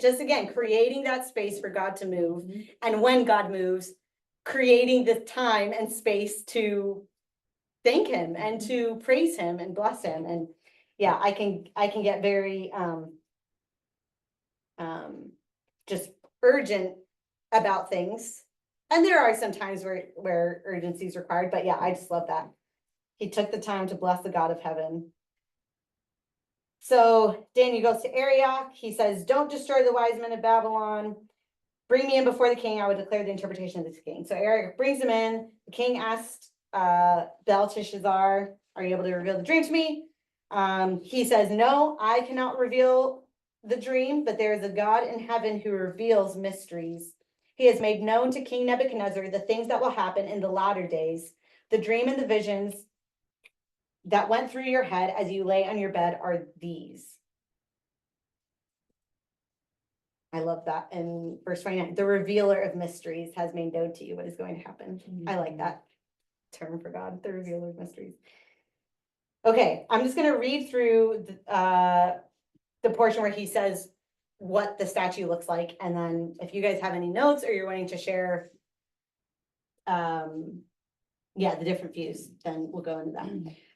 creating that space for God to move. And when God moves, creating the time and space to thank him and to praise him and bless him. And yeah, I can get very just urgent about things. And there are some times where urgency is required, but yeah, I just love that. He took the time to bless the God of heaven. So Daniel goes to Arioch. He says, don't destroy the wise men of Babylon. Bring me in before the king. I would declare the interpretation of the king. So Arioch brings him in. The king asked Belteshazzar, are you able to reveal the dream to me? He says, no, I cannot reveal the dream, but there is a God in heaven who reveals mysteries. He has made known to King Nebuchadnezzar the things that will happen in the latter days. The dream and the visions that went through your head as you lay on your bed are these. I love that. In verse 29, the revealer of mysteries has made known to you what is going to happen. I like that term for God, the revealer of mysteries. Okay, I'm just gonna read through the portion where he says what the statue looks like, and then if you guys have any notes or you're wanting to share yeah, the different views, then we'll go into that.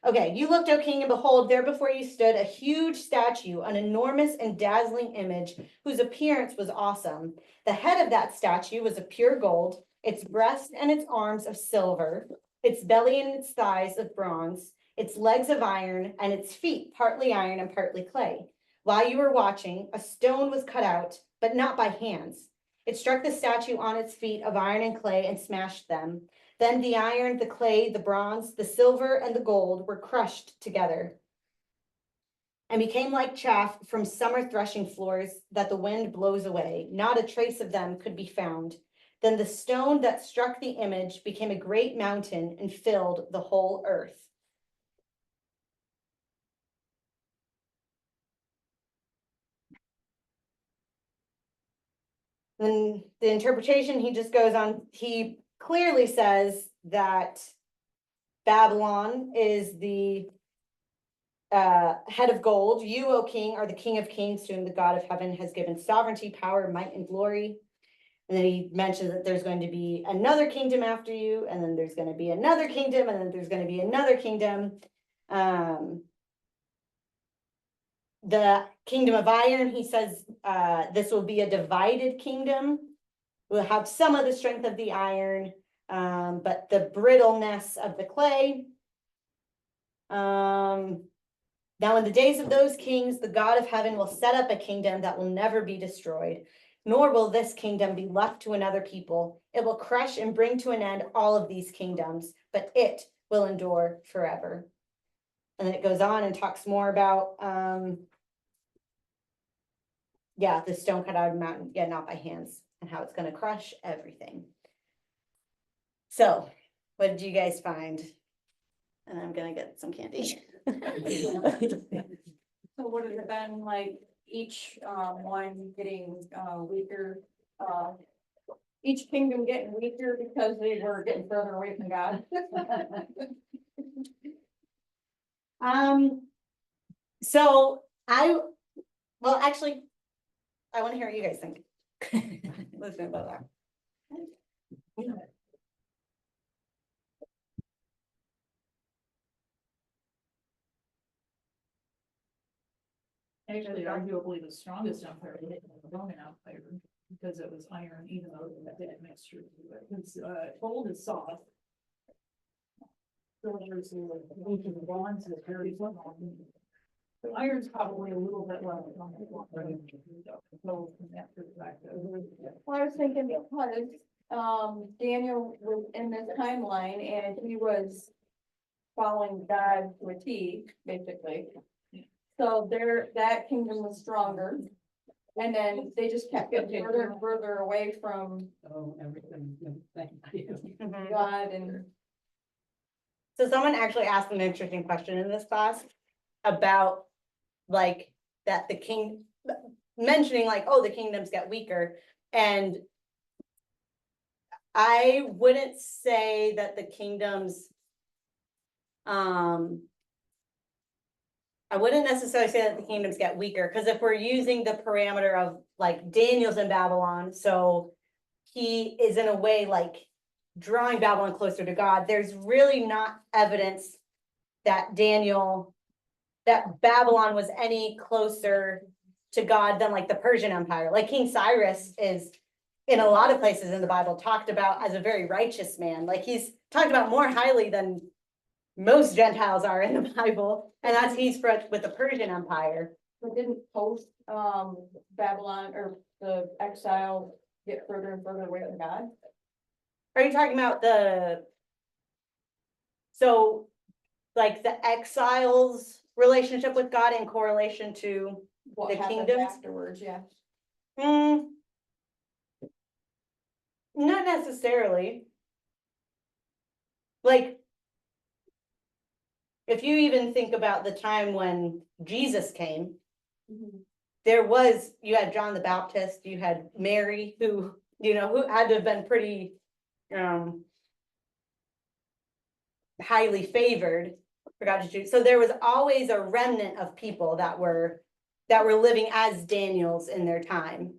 Okay, you looked, O king, and behold, there before you stood a huge statue, an enormous and dazzling image whose appearance was awesome. The head of that statue was of pure gold, its breast and its arms of silver, its belly and its thighs of bronze, its legs of iron, and its feet partly iron and partly clay. While you were watching, a stone was cut out, but not by hands. It struck the statue on its feet of iron and clay and smashed them. Then the iron, the clay, the bronze, the silver, and the gold were crushed together and became like chaff from summer threshing floors that the wind blows away. Not a trace of them could be found. Then the stone that struck the image became a great mountain and filled the whole earth. Then the interpretation, he just goes on, he clearly says that Babylon is the head of gold. You, O king, are the king of kings, to whom the God of heaven has given sovereignty, power, might, and glory. And then he mentions that there's going to be another kingdom after you, and then there's going to be another kingdom, and then there's going to be another kingdom. The kingdom of iron, he says, this will be a divided kingdom. We'll have some of the strength of the iron, but the brittleness of the clay. Now in the days of those kings, the God of heaven will set up a kingdom that will never be destroyed, nor will this kingdom be left to another people. It will crush and bring to an end all of these kingdoms, but it will endure forever. And then it goes on and talks more about, yeah, the stone cut out of the mountain, yeah, not by hands, and how it's going to crush everything. So, what did you guys find? And I'm gonna get some candy. So would it have been like each one getting weaker, each kingdom getting weaker because they were getting further away from God? So well, actually, I want to hear what you guys think. Listen about that. Actually, arguably the strongest empire, the Roman Empire, because it was iron, even though it didn't mix through it, because gold is soft. Silver is bronze is very soft. The iron's probably a little bit less. So from that perspective. Well, I was thinking because Daniel was in this timeline and he was following God to a T, basically. So that kingdom was stronger. And then they just kept getting further and further away from Everything. Mhm. God and. So someone actually asked an interesting question in this class about like that the king mentioning like, oh, the kingdoms get weaker. And I wouldn't say that the kingdoms, I wouldn't necessarily say that the kingdoms get weaker, because if we're using the parameter of like Daniel's in Babylon, so he is in a way like drawing Babylon closer to God, there's really not evidence that Babylon was any closer to God than like the Persian Empire. Like King Cyrus is in a lot of places in the Bible talked about as a very righteous man. Like he's talked about more highly than most Gentiles are in the Bible, and that's he's with the Persian Empire. But didn't post Babylon or the exile get further and further away from God? Are you talking about so like the exiles relationship with God in correlation to what The happened kingdoms? afterwards, yeah. Hmm. Not necessarily. Like, if you even think about the time when Jesus came, you had John the Baptist, you had Mary, who, who had to have been pretty, highly favored for God to choose. So there was always a remnant of people that were living as Daniels in their time.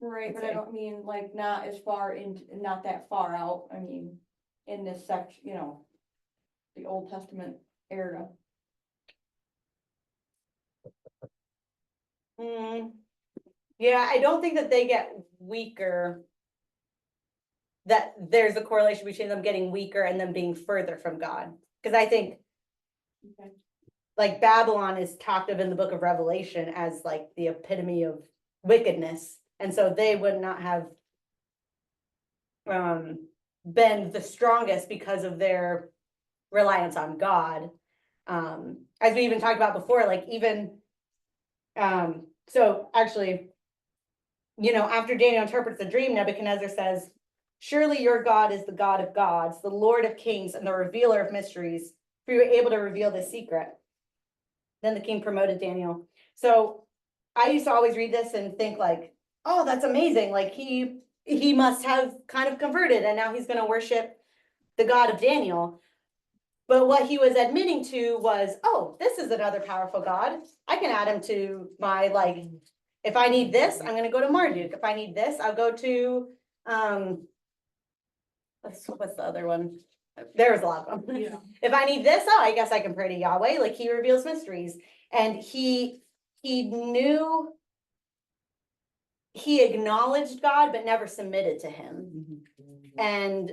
Right, but I Okay. don't mean like not as far in, not that far out, I mean, in this section, the Old Testament era. Hmm. Yeah, I don't think that they get weaker. That there's a correlation between them getting weaker and them being further from God. Because I think Okay. like Babylon is talked of in the book of Revelation as like the epitome of wickedness. And so they would not have been the strongest because of their reliance on God. As we even talked about before, like even so actually, after Daniel interprets the dream, Nebuchadnezzar says, "Surely your God is the God of gods, the Lord of kings, and the revealer of mysteries, for you were able to reveal this secret." Then the king promoted Daniel. So I used to always read this and think like, oh, that's amazing. Like he must have kind of converted and now he's going to worship the God of Daniel. But what he was admitting to was, oh, this is another powerful God. I can add him to my, like, if I need this, I'm going to go to Marduk. If I need this, I'll go to, what's the other one? There's a lot of them. Yeah. If I need this, oh, I guess I can pray to Yahweh. Like he reveals mysteries. And he knew, he acknowledged God, but never submitted to him. And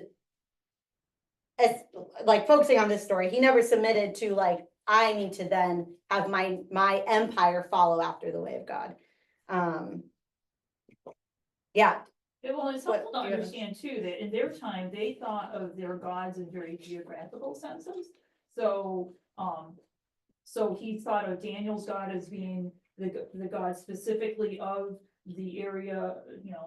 as like focusing on this story, he never submitted to like, I need to then have my empire follow after the way of God. Yeah. Yeah, well, it's What helpful to do you have? understand too, that in their time, they thought of their gods in very geographical senses. So, so he thought of Daniel's God as being the God specifically of the area,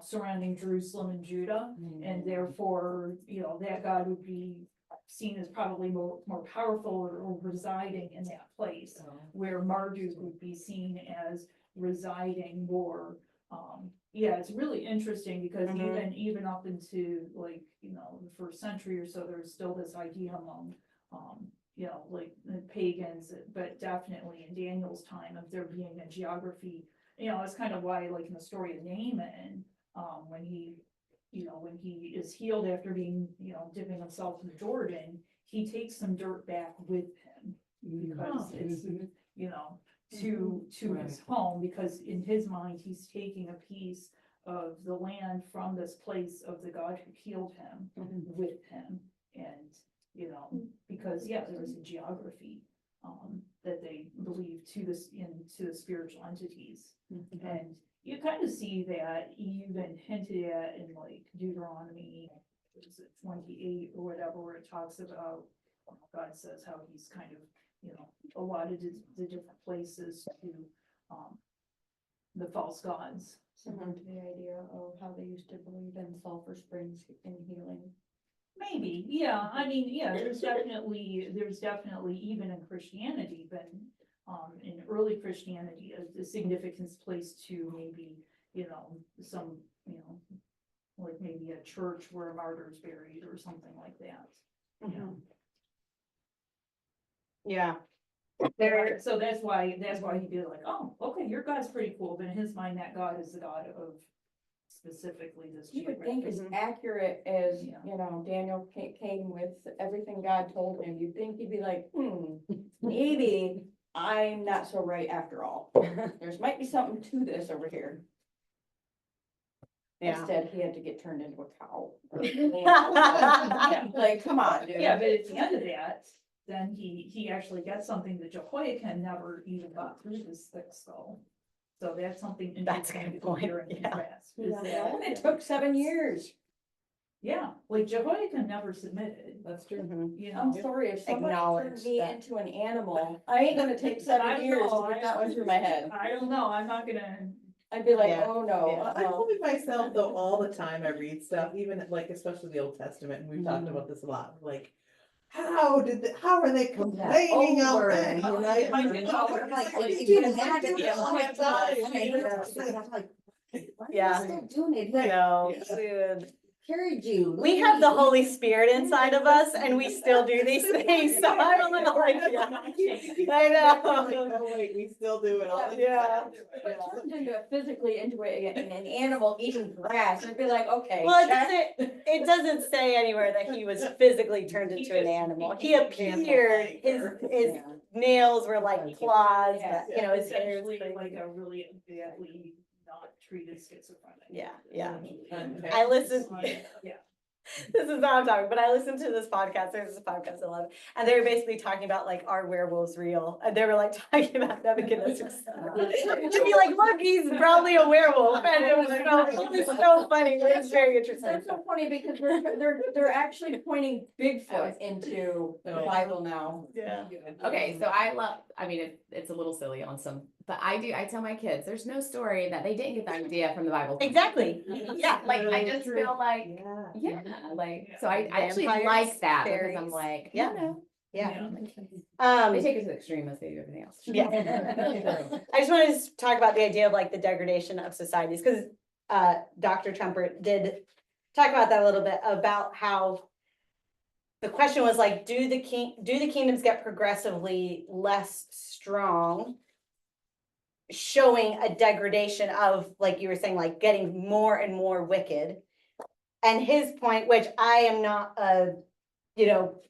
surrounding Jerusalem and Judah. And therefore, that God would be seen as probably more powerful or residing in that place. Where Marduk would be seen as residing more, yeah, it's really interesting because Mhm. even up into like, the first century or so, there's still this idea among, like the pagans, but definitely in Daniel's time of there being a geography, that's kind of why, like in the story of Naaman, when he is healed after being, dipping himself in Jordan, he takes some dirt back with him because it's, to his home, because in his mind, he's taking a piece of the land from this place of the God who healed him with him. And, because, yeah, there was a geography, that they believe to the spiritual entities. And you kind of see that even hinted at in like Deuteronomy, what is it, 28 or whatever, where it talks about, God says how he's kind of, allotted the different places to, the false gods. Similar to the idea of how they used to believe in sulfur springs in healing. Maybe, yeah, I mean, yeah, there's definitely even in Christianity been, in early Christianity, a significance placed to maybe, some, like maybe a church where a martyr's buried or something like that. Yeah. So that's why he'd be like, oh, okay, your God's pretty cool, but in his mind, that God is the God of specifically this You would think geographic. as accurate as, Yeah. Daniel came with everything God told him, you'd think he'd be like, maybe I'm not so right after all. There's might be something to this over here. Yeah. Instead, he had to get turned into a cow. Yeah. Like, come on, dude. Yeah, but at the end of that, then he actually gets something that Jehoiakim never even got through his thick skull. So that's something That's a interesting good to point, compare and yeah. contrast. is Yeah. that- It took 7 years. Yeah, like Jehoiakim never submitted, That's true. Mhm. you I'm know. sorry, if somebody turned Acknowledge me that. into an animal, I ain't gonna take 7 years to get that one through my head. I don't know, I'm not gonna, I'd be like, Yeah, oh no, yeah. I uh-uh. find myself though, all the time I read stuff, even like especially the Old Testament, and we've talked about this a lot, like. How are they complaining out over there? and you know? over Like, and over. it's Like, like, you do can that imagine to the all amount the of time. times, I mean, Yeah. Still doing it, No, Yeah. dude. carried you. We have the Holy Spirit inside of us and we still do these things, so I'm a little like, yeah. I know. Oh, wait, we still do it all the Yeah. time. If it turned into physically into an animal eating grass, I'd be like, okay. Well, check. it doesn't say anywhere that he was physically turned into an animal. He appeared, his nails were like claws, but, you know, his hair was essentially crazy. like a really badly not treated schizophrenic. Yeah, yeah. Okay. I listened, Yeah. this is not I'm talking, but I listened to this podcast, there's this podcast I love, and they were basically talking about like, are werewolves real? And they were like talking about Nebuchadnezzar. To be like, look, he's probably a werewolf, and it was so funny, it was very interesting. That's so funny because they're actually pointing Bigfoot into the Bible now. Yeah. Okay, so I mean, it's a little silly on some, but I tell my kids, there's no story that they didn't get the idea from the Bible. Exactly, yeah, Like, I just feel like, Yeah. yeah, like, so I actually Vampires, like that because fairies. I'm like, Yeah. no, yeah. they take it to the extreme as they do everything else. Yeah. I just wanted to talk about the idea of like the degradation of societies, because Dr. Trumpert did talk about that a little bit, about how the question was like, do the kingdoms get progressively less strong, showing a degradation of, like you were saying, like getting more and more wicked. And his point, which I am not you know,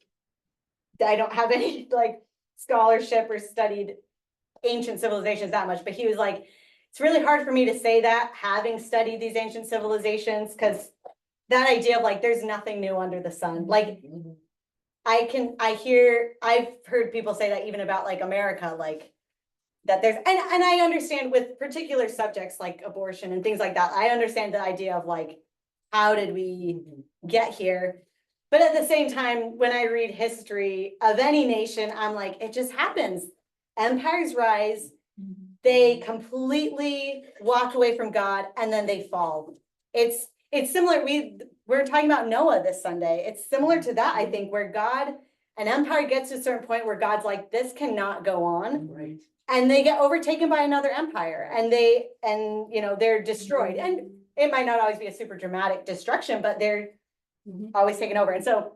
I don't have any like scholarship or studied ancient civilizations that much, but he was like, it's really hard for me to say that, having studied these ancient civilizations, because that idea of like, there's nothing new under the sun. Like, I've heard people say that even about like America, like that there's, and I understand with particular subjects like abortion and things like that, I understand the idea of like, how did we get here? But at the same time, when I read history of any nation, I'm like, it just happens. Empires rise, they completely walk away from God, and then they fall. It's similar, we're talking about Noah this Sunday. It's similar to that, I think, where an empire gets to a certain point where God's like, this cannot go on. Right. And they get overtaken by another empire, and you know, they're destroyed. And it might not always be a super dramatic destruction, but they're always taken over. And so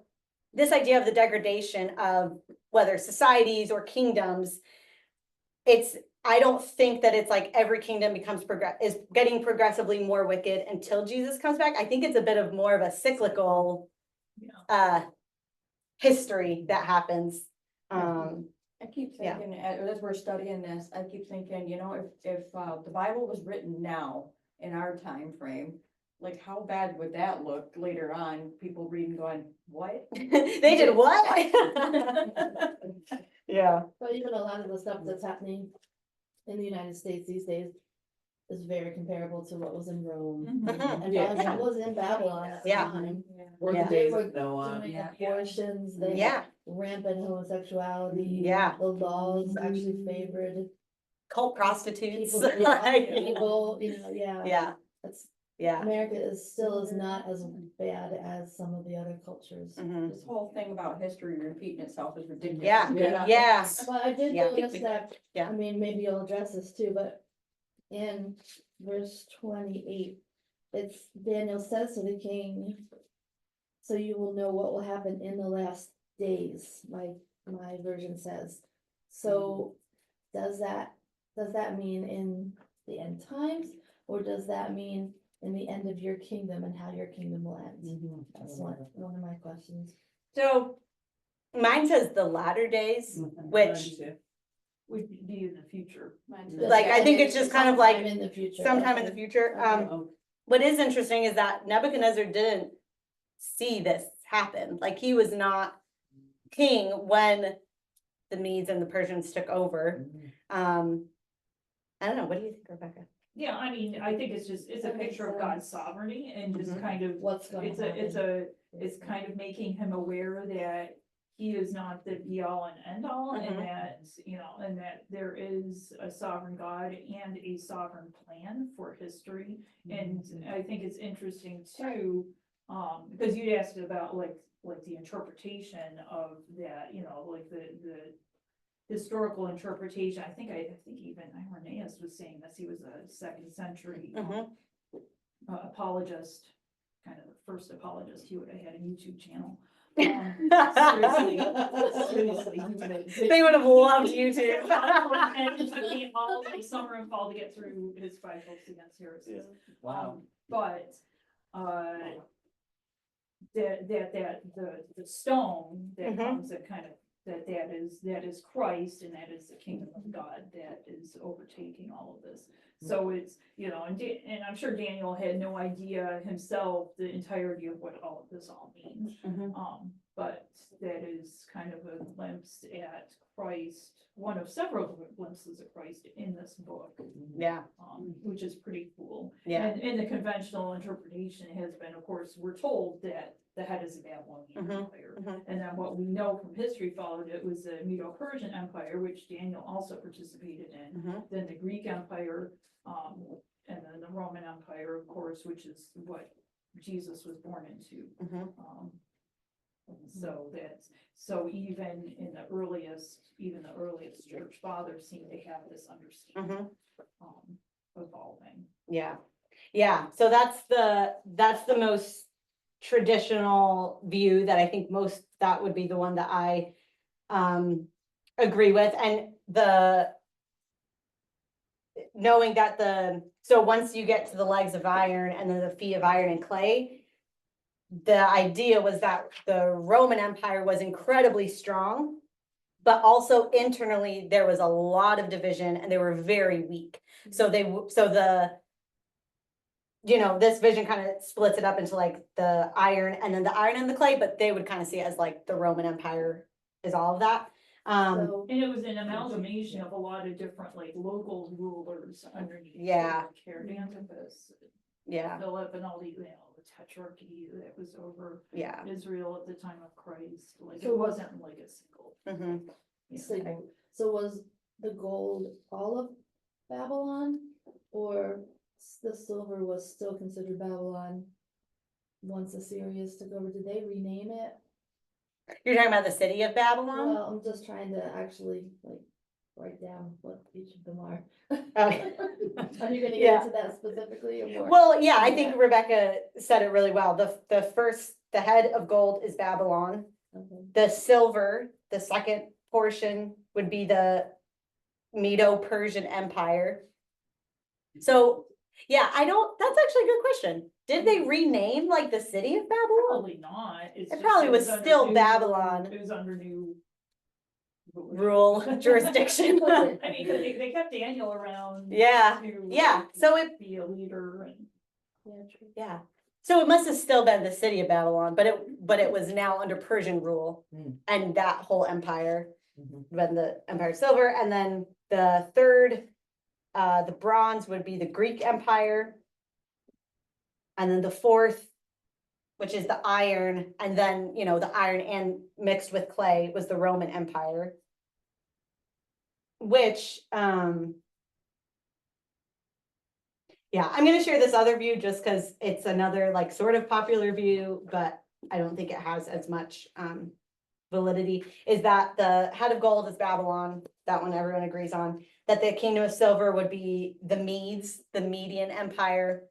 this idea of the degradation of whether societies or kingdoms, I don't think that it's like every kingdom is getting progressively more wicked until Jesus comes back. I think it's a bit of more of a cyclical history that happens. I keep thinking, as we're studying this, I keep thinking, you know, if the Bible was written now in our time frame, like how bad would that look later on? People reading going, what? They did what? Yeah. But even a lot of the stuff that's happening in the United States these days is very comparable to what was in Rome. Mhm. And Yeah. what was in Babylon at the Yeah. time. Or Yeah. the days of Noah. Doing Yeah. abortions, they Yeah, had rampant homosexuality. Yeah. The laws actually favored cult prostitutes. people, Like, people, you know, yeah. Yeah, That's, yeah. America still is not as bad as some of the other cultures. Mhm. This whole thing about history repeating itself is ridiculous. Yeah, Yeah. yeah, But I did Yeah. notice that, Yeah. I mean, maybe you'll address this too, but in verse 28, it's Daniel says to the king, so you will know what will happen in the last days, my version says. So does that mean in the end times, or does that mean in the end of your kingdom and how your kingdom will end? That's one of my questions. So mine says the latter days, which Would be in the future. Like, I think it's just kind of like Sometime in the future. sometime in the okay. future. What is interesting is that Nebuchadnezzar didn't see this happen. Like, he was not king when the Medes and the Persians took over. I don't know. What do you think, Rebecca? Yeah, I mean, I think it's just, it's a That makes picture of God's sovereignty and just Mhm. kind of, What's gonna happen. it's kind of making him aware that he is not the be all and end all, and Mhm. that, you know, and that there is a sovereign God and a sovereign plan for history. And I think it's interesting too, because you asked about like the interpretation of that, you know, like the historical interpretation. I think even Irenaeus was saying this, he was a second century Mhm. Apologist, kind of the first apologist. He would have had a YouTube channel. Seriously, seriously, he would have. They would have loved YouTube. And it took me all of summer and fall to get through his 5 books against heresy. Wow. But, the stone that Mhm. comes that kind of, that is Christ, and that is the kingdom of God that is overtaking all of this. So it's, you know, and I'm sure Daniel had no idea himself the entirety of what all of this all means. Mhm. But that is kind of a glimpse at Christ, one of several glimpses of Christ in this book, Yeah, which is pretty cool. yeah. And the conventional interpretation has been, of course, we're told that the head is the Babylonian Mhm, Empire. mhm. And then what we know from history followed it was the Medo-Persian Empire, which Daniel also participated in. Mhm. Then the Greek Empire, and then the Roman Empire, of course, which is what Jesus was born into. Mhm. So so even the earliest church fathers seem to have this understanding, Mhm. evolving. Yeah, yeah, so that's the most traditional view that I think that would be the one that I agree with, and knowing that so once you get to the legs of iron and then the feet of iron and clay, the idea was that the Roman Empire was incredibly strong, but also internally there was a lot of division and they were very weak. So this vision kind of splits it up into like the iron and then the iron and the clay, but they would kind of see it as like the Roman Empire is all of that. So, And it was an amalgamation of a lot of different like local rulers underneath. Yeah. Herod Antipas, Yeah, Philip, and all the, the tetrarchy that was over yeah. Israel at the time of Christ. Like So it what- wasn't like a single. Mhm. you know, so, so was the gold all of Babylon? Or the silver was still considered Babylon once Assyrians took over? Did they rename it? You're talking about the city of Babylon? Well, I'm just trying to actually like write down what each of them are. Okay. Are you gonna Yeah. get into that specifically or more? Well, yeah, I think Yeah. Rebecca said it really well. The head of gold is Babylon. Okay. The silver, the second portion would be the Medo-Persian Empire. So, yeah, that's actually a good question. Did they rename like the city of Babylon? Probably not. It's It just probably was under still new- Babylon. It was under new. Rule, jurisdiction. I mean, 'cause they kept Daniel around. Yeah, to, yeah, like, so it, be a leader and. Yeah, true. yeah. So it must have still been the city of Babylon, but it was now under Persian rule. Mm. And that whole empire, Mhm. when the Empire of Silver, and then the third, the bronze would be the Greek Empire. And then the fourth, which is the iron, and then, the iron and mixed with clay was the Roman Empire. Which, yeah, I'm gonna share this other view just because it's another like sort of popular view, but I don't think it has as much validity, is that the head of gold is Babylon, that one everyone agrees on, that the kingdom of silver would be the Medes, the Median Empire,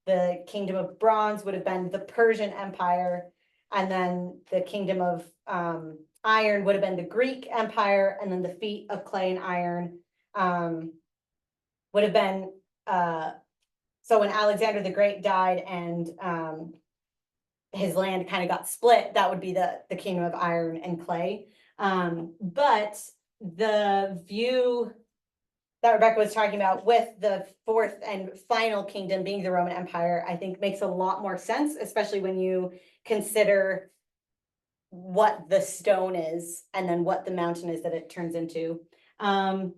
the kingdom of bronze would have been the Persian Empire, and then the kingdom of iron would have been the Greek Empire, and then the feet of clay and iron would have been so when Alexander the Great died and his land kind of got split, that would be the kingdom of iron and clay. But the view that Rebecca was talking about with the fourth and final kingdom being the Roman Empire, I think makes a lot more sense, especially when you consider what the stone is and then what the mountain is that it turns into. I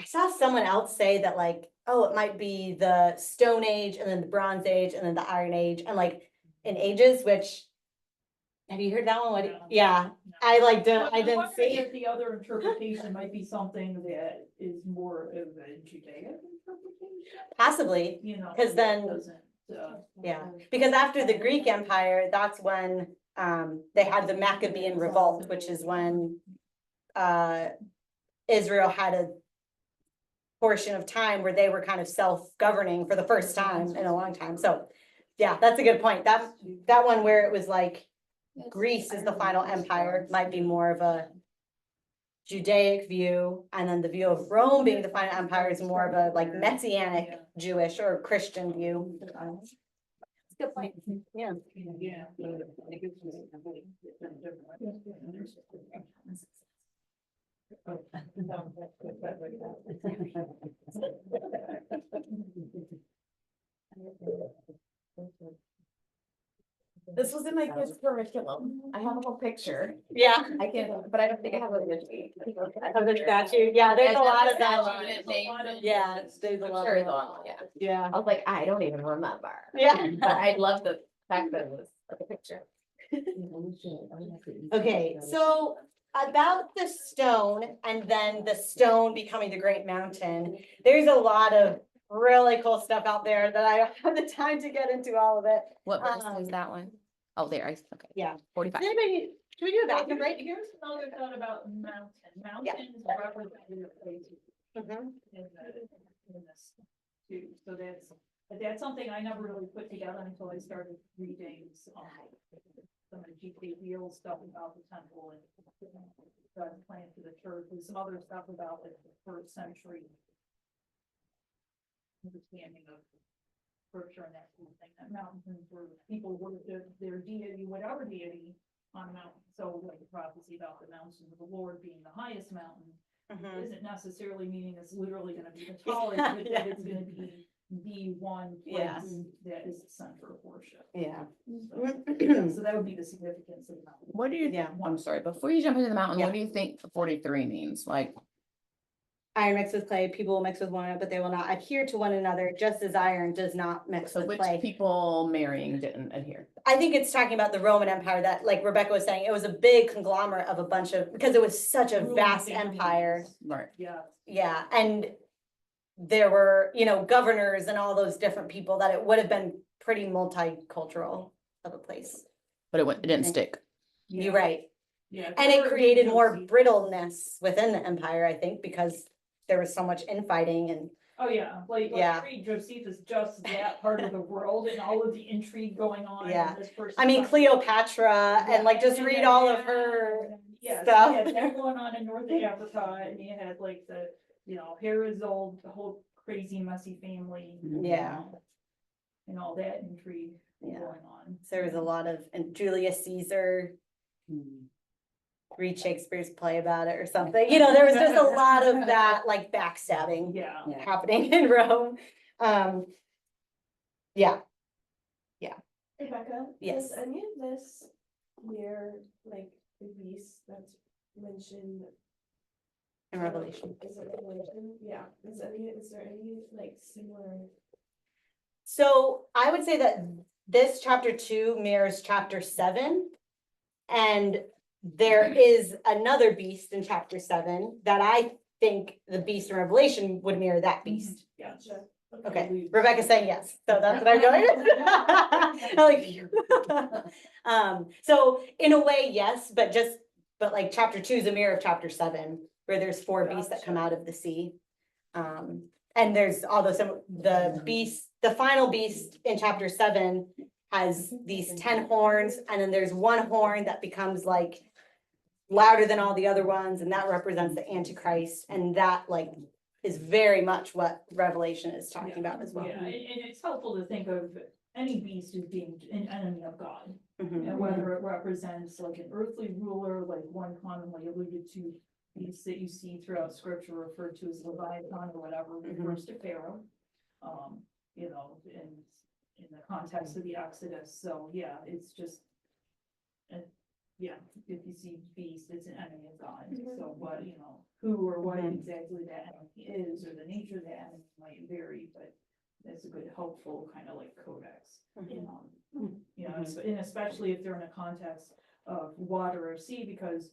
saw someone else say that like oh, it might be the Stone Age and then the Bronze Age and then the Iron Age and like in ages, which. Have you heard that one? What, No. yeah, No. I like, But I I'm didn't wondering see. if the other interpretation might be something that is more of a Judaic interpretation, Possibly, you know. 'Cause then- that doesn't, yeah, because after the Greek Empire, that's when they had the Maccabean revolt, which is when Israel had a portion of time where they were kind of self-governing for the first time in a long time. So, yeah, that's a good point. That one where it was like Greece is the final empire might be more of a Judaic view, and then the view of Rome being the final empire is more of a like Messianic Jewish or Christian view. Good point. Yeah. Yeah. This was in my kids' curriculum. I have a whole picture. Yeah. I can, but I don't think I have a good. Of the statue, yeah, there's a lot of that. that. Yeah, there's a I'm lot. sure of it's that. on, yeah. Yeah. I was like, I don't even remember. Yeah. But I love the fact that it was like a picture. Okay, so about the stone and then the stone becoming the great mountain, there's a lot of really cool stuff out there that I don't have the time to get into all of it. What verse Um, is that one? Oh, there, okay. Yeah. 45. Does anybody, should we do a Well, bathroom break? here's another thought about mountains represent places Mhm. in this too, so that's something I never really put together until I started reading, some of the G.K. Beale stuff about the temple and God's plan for the church, and some other stuff about like the first century understanding of scripture and that sort of thing, that mountains were, people worship their deity, whatever deity on a mountain, so like the prophecy about the mountains of the Lord being the highest mountain Mhm. isn't necessarily meaning it's literally gonna be the tallest, but Yeah. that it's gonna be the one Yeah. place that is the center of worship. Yeah. So that would be the significance of the mountain. What do you, Yeah. I'm sorry, before you jump into the mountain, Yeah. what do you think 43 means? Like, Iron mixed with clay, people will mix with one another, but they will not adhere to one another, just as iron does not mix so with which clay. people marrying didn't adhere? I think it's talking about the Roman Empire that, like Rebecca was saying, it was a big conglomerate of a bunch of, because it was such a Ruling vast families. empire. Right. Yeah, Yeah, and there were, governors and all those different people that it would have been pretty multicultural of a place. But it didn't Okay. stick. You're right. yeah. And it Or created more Josephus. brittleness within the empire, I think, because there was so much infighting and, Oh, yeah, Yeah. read Josephus, just that part of the world and all of the intrigue going on. and Yeah. this person I mean, trying to- Cleopatra and like just and read then- all of her Yeah, stuff. yeah, that going on in North Africa, and you had like the, Herod's the whole crazy messy family. Yeah. And all that intrigue Yeah. going on. So there was a lot of, and Julius Caesar, read Shakespeare's play about it or something, there was just a lot of that like backstabbing Yeah. happening in Rome. Yeah, Rebecca, Yes. does any of this mirror like the beast that's mentioned? in Revelation. Is it Revelation? Yeah, is there any like similar? So I would say that this chapter 2 mirrors chapter 7. And there is another beast in chapter 7 that I think the beast in Revelation would mirror that beast. Gotcha. Okay, Rebecca's saying yes, so that's what I'm going with. I'm like, phew. So in a way, yes, but like chapter 2 is a mirror of chapter 7, where there's 4 beasts that come out of the sea. And there's all the final beast in chapter 7 has these 10 horns, and then there's one horn that becomes like louder than all the other ones, and that represents the Antichrist, and that like is very much what Revelation is talking about as well. Yeah, and it's helpful to think of any beast as being an enemy of God. Mhm. And whether it represents like an earthly ruler, like one commonly alluded to, beasts that you see throughout scripture referred to as Leviathan or whatever, refers to Pharaoh. In the context of the Exodus, so yeah, it's just. yeah, if you see beast, it's an enemy of God, Mhm. so what, you know, who or what Mhm. exactly that enemy is, or the nature of that enemy might vary, but that's a good helpful kind of like codex. Mhm. You know, and especially if they're in a context of water or sea, because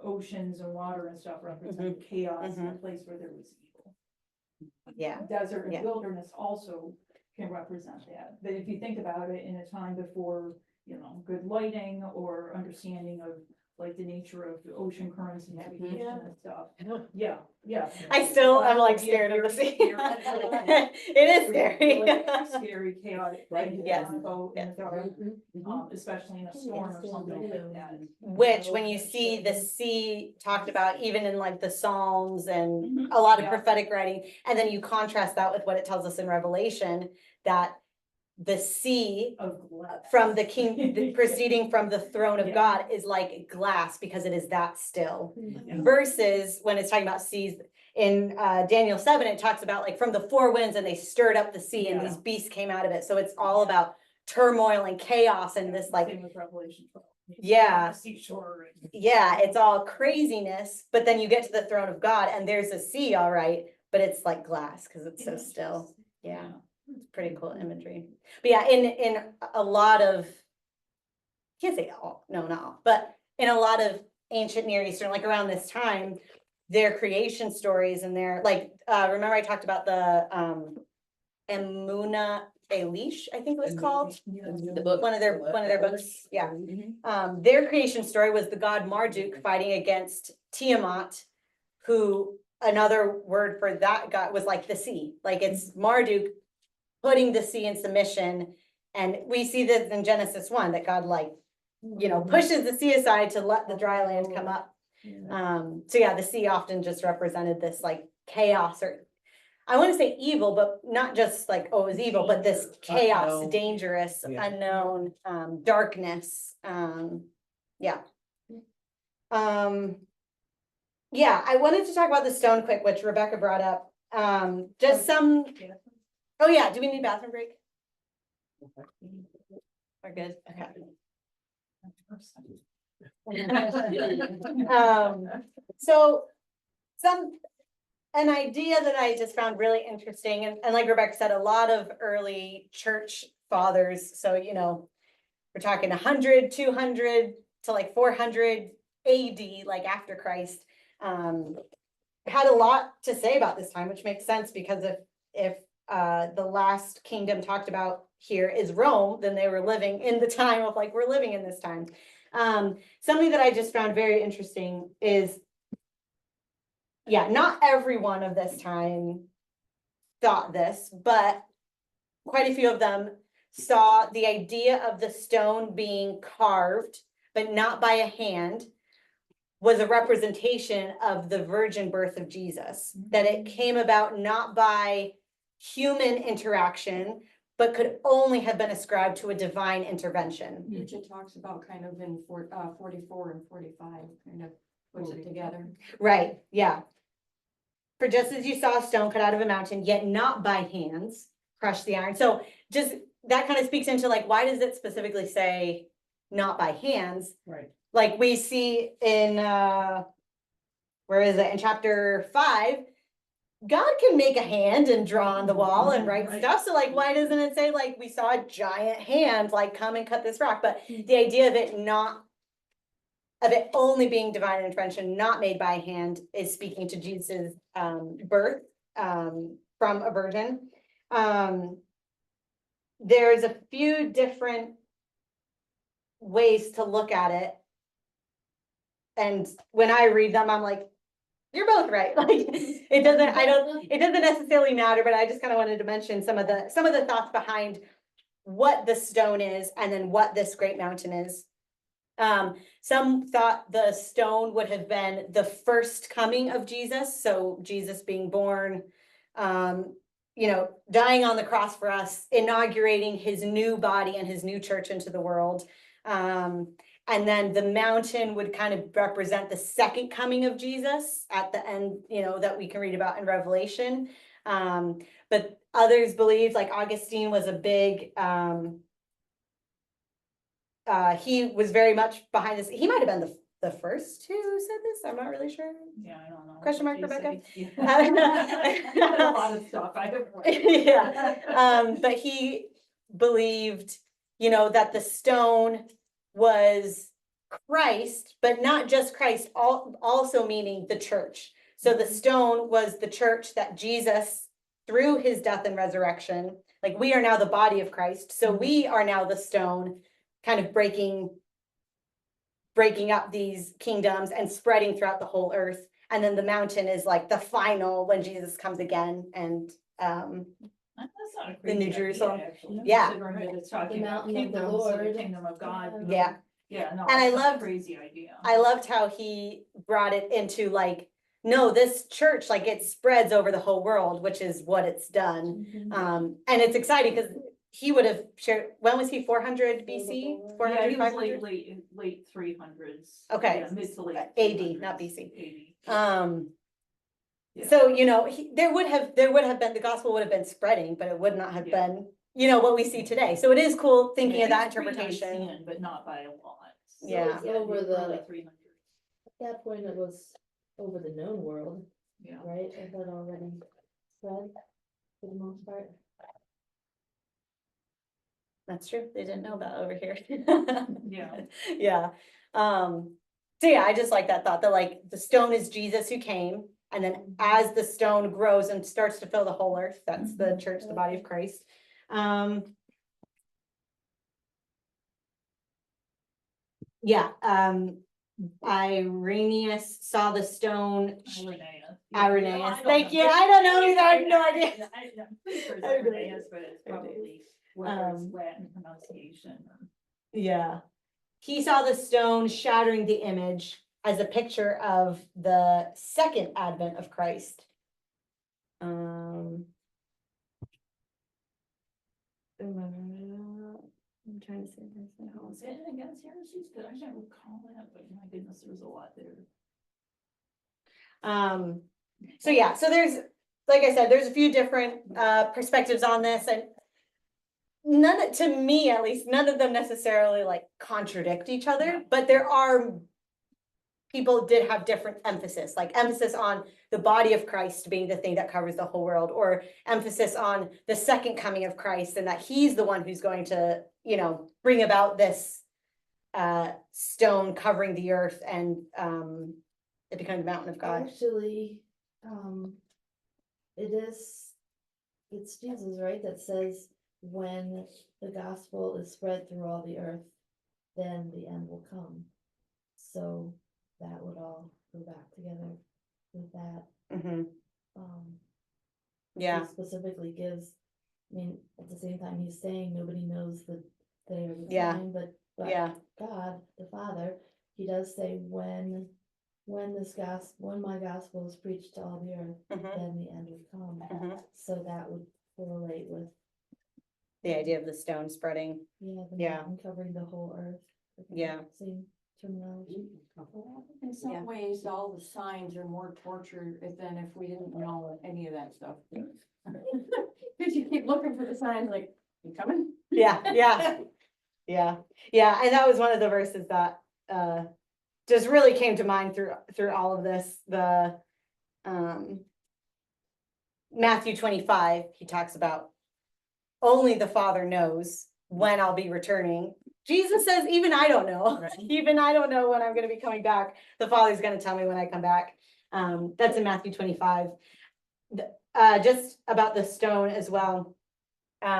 oceans and water and stuff represent chaos in a place where there was evil. Yeah, Desert Yeah. and wilderness also can represent that, but if you think about it in a time before, you know, good lighting or understanding of like the nature of the ocean currents and navigation and stuff, yeah. I'm like scared of the sea. It is scary. Scary, chaotic, right? Yes, In the dark, Mhm. especially in a storm or something like that. Which, when you see the sea talked about even in like the Psalms and Mhm. a lot of Yeah. prophetic writing, and then you contrast that with what it tells us in Revelation, that the sea Of glass. from the king, proceeding from the throne of Yeah. God is like glass because it is that still. Yeah. Versus when it's talking about seas in Daniel 7, it talks about like from the four winds and they stirred up the sea and Yeah. these beasts came out of it. So it's all about turmoil and chaos and this like, Same with Revelation 12. Yeah. The seashore. yeah, it's all craziness. But then you get to the throne of God and there's a sea, all right, but it's like glass because it's so still. Yeah, it's pretty cool imagery. But yeah, in a lot of, can't say all, no, not all, but in a lot of ancient Near Eastern, like around this time, their creation stories and their, like, remember I talked about the Emuna Elish, I think it was called? The book. One of their books, yeah. Their creation story was the god Marduk fighting against Tiamat, who, another word for that god was like the sea, like it's Marduk putting the sea in submission. And we see this in Genesis 1, that God like, you know, pushes the sea aside to let the dry land come up. So yeah, the sea often just represented this like chaos, or I want to say evil, but not just like, oh, it was evil, but this chaos, Unknown. dangerous, Yeah. unknown, darkness, yeah. Yeah, I wanted to talk about the stone quick, which Rebecca brought up. Just some, oh yeah, do we need a bathroom break? We're good, okay. So an idea that I just found really interesting, and like Rebecca said, a lot of early church fathers, so you know, we're talking 100, 200 to like 400 AD, like after Christ, had a lot to say about this time, which makes sense because if the last kingdom talked about here is Rome, then they were living in the time of like, we're living in this time. Something that I just found very interesting is, yeah, not everyone of this time thought this, but quite a few of them saw the idea of the stone being carved, but not by a hand, was a representation of the virgin birth of Jesus, that it came about not by human interaction, but could only have been ascribed to a divine intervention. Which it talks about kind of in 44 and 45, kind of puts it together. Right, yeah. For just as you saw a stone cut out of a mountain, yet not by hands, crush the iron. So just, that kind of speaks into like, why does it specifically say not by hands? Right. Like we see in, where is it, in chapter 5, God can make a hand and draw on the wall and write stuff. So like, why doesn't it say like, we saw a giant hand, like come and cut this rock? But the idea of it only being divine intervention, not made by hand, is speaking to Jesus's birth from a virgin. There's a few different ways to look at it. And when I read them, I'm like, you're both right. Like it doesn't necessarily matter, but I just kind of wanted to mention some of the thoughts behind what the stone is and then what this great mountain is. Some thought the stone would have been the first coming of Jesus. So Jesus being born, you know, dying on the cross for us, inaugurating his new body and his new church into the world. And then the mountain would kind of represent the second coming of Jesus at the end, you know, that we can read about in Revelation. But others believe, like Augustine was a big he was very much behind this. He might have been the first who said this. I'm not really sure. Yeah, I don't know. Question mark, What they Rebecca? say. Yeah. A lot of stuff I have read. Yeah, but he believed, you know, that the stone was Christ, but not just Christ, also meaning the church. So the stone was the church that Jesus, through his death and resurrection, like we are now the body of Christ, so we are now the stone, kind of breaking up these kingdoms and spreading throughout the whole earth. And then the mountain is like the final when Jesus comes again and That's not a The crazy New idea, Jerusalem. actually, Yeah. considering that it's talking about mountain of the kingdoms, so the Lord. kingdom of God. Yeah. Yeah, no, And I it's not a loved- crazy idea. I loved how he brought it into like, no, this church, like it spreads over the whole world, which is what it's done. Mhm. And it's exciting because he would have shared, when was he, 400 BC? Yeah, 400, Yeah, he was 500? late 300s. Okay. Yeah, mid to late. AD, not 300s, BC. AD. Yeah. So, you know, there would have been, the gospel would have been spreading, but it would not have Yeah. been, you know, what we see today. So it is cool thinking Yeah, of that he was interpretation. pre-19, but not by a lot. So, Yeah. It's over he was early the- 300s. At that point, it was over the known world, Yeah. right? It had already spread for the most part. That's true. They didn't know about over here. Yeah. Yeah. So yeah, I just like that thought that like the stone is Jesus who came. And then as the stone grows and starts to fill the whole earth, that's the church, the body of Christ. Yeah, Irenaeus saw the stone. Irenaeus. Irenaeus, I don't thank know. you. I don't know either. I have no idea. I'm pretty sure it's I have no Irenaeus, but it's Irenaeus. probably whether it's Um, Latin pronunciation. Yeah. He saw the stone shattering the image as a picture of the second advent of Christ. I'm trying to say this. Was it against heresies? But I don't recall that, but my goodness, there was a lot there. So yeah, so there's, like I said, there's a few different perspectives on this, and to me at least, none of them necessarily like contradict each other, but there are people did have different emphasis, like emphasis on the body of Christ being the thing that covers the whole world, or emphasis on the second coming of Christ and that he's the one who's going to, you know, bring about this stone covering the earth and it becoming the mountain of God. Actually, it's Jesus, right, that says when the gospel is spread through all the earth, then the end will come. So that would all go back together with that. Mhm. He Yeah, specifically gives, I mean, at the same time, he's saying nobody knows the day or the Yeah. time, but yeah, God, the Father, he does say when my gospel is preached to all the earth, mhm, then the end will come. mhm. So that would correlate with, The idea of the stone spreading. the Yeah. mountain covering the whole earth. Yeah. Same terminology. In Yeah. some ways, all the signs are more torture than if we didn't know any of that stuff. Cause you keep looking for the signs like, you coming? Yeah, yeah, yeah, yeah, and that was one of the verses that just really came to mind through all of this, the Matthew 25, he talks about only the Father knows when I'll be returning. Jesus says, even I don't know, even I don't know when I'm gonna be coming back. The Father's gonna tell me when I come back. That's in Matthew 25. Just about the stone as well. As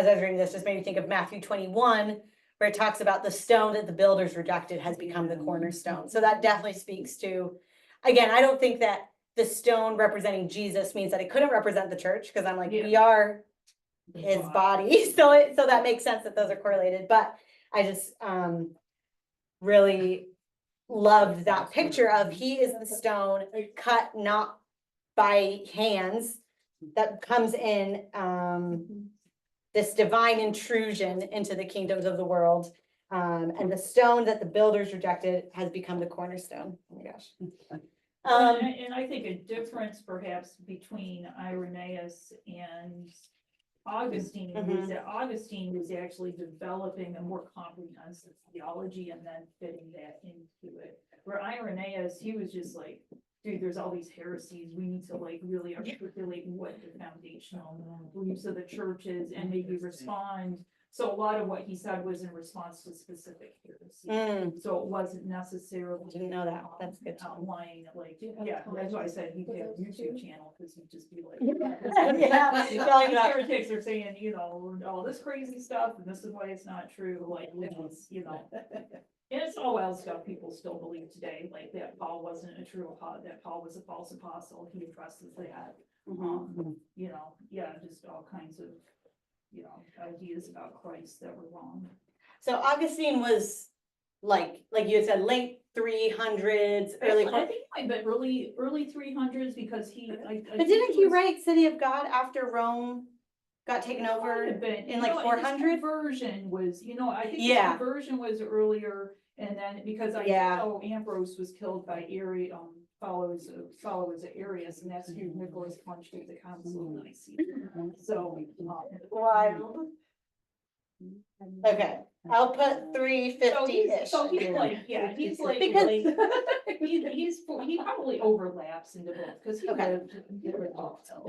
I was reading this, just made me think of Matthew 21, where it talks about the stone that the builders rejected has become the cornerstone. So that definitely speaks to, again, I don't think that the stone representing Jesus means that it couldn't represent the church, because I'm like, we are his body. So that makes sense that those are correlated, but I just really loved that picture of he is the stone cut not by hands that comes in this divine intrusion into the kingdoms of the world. And the stone that the builders rejected has become the cornerstone. Oh my gosh. And I think a difference perhaps between Irenaeus and Augustine was Mhm. that Augustine was actually developing a more comprehensive theology and then fitting that into it. Where Irenaeus, he was just like, dude, there's all these heresies, we need to like really articulate what the foundational beliefs of the church is and maybe respond. So a lot of what he said was in response to specific heresies. Mm, So it wasn't necessarily. didn't know that. That's good to know. Outlining it like, Do you have yeah, that's why I comments said he'd for have a those two? YouTube channel, cause he'd just be like. Yeah, You know, telling these about- heretics are saying, you know, all this crazy stuff, and this is why it's not true, like, it's, you know. And it's all wild stuff people still believe today, like that Paul wasn't a true apostle, that Paul was a false apostle, he addresses that. Mhm. You know, yeah, just all kinds of, you know, ideas about Christ that were wrong. So Augustine was like you had said, late 300s, early. I think I bet early 300s because he. I But think didn't it he was- write City of God after Rome got taken Might over? have been, in you like know, and 400? his conversion was, you know, I think his Yeah. conversion was earlier, and then because I Yeah. know Ambrose was killed by followers of Arius, and that's who Nicholas punched at the council of Nicaea. So, Wild. Okay, I'll put so 350-ish. he's like, yeah, he's like, Because- he probably overlaps into both, because he Okay. lived in different also.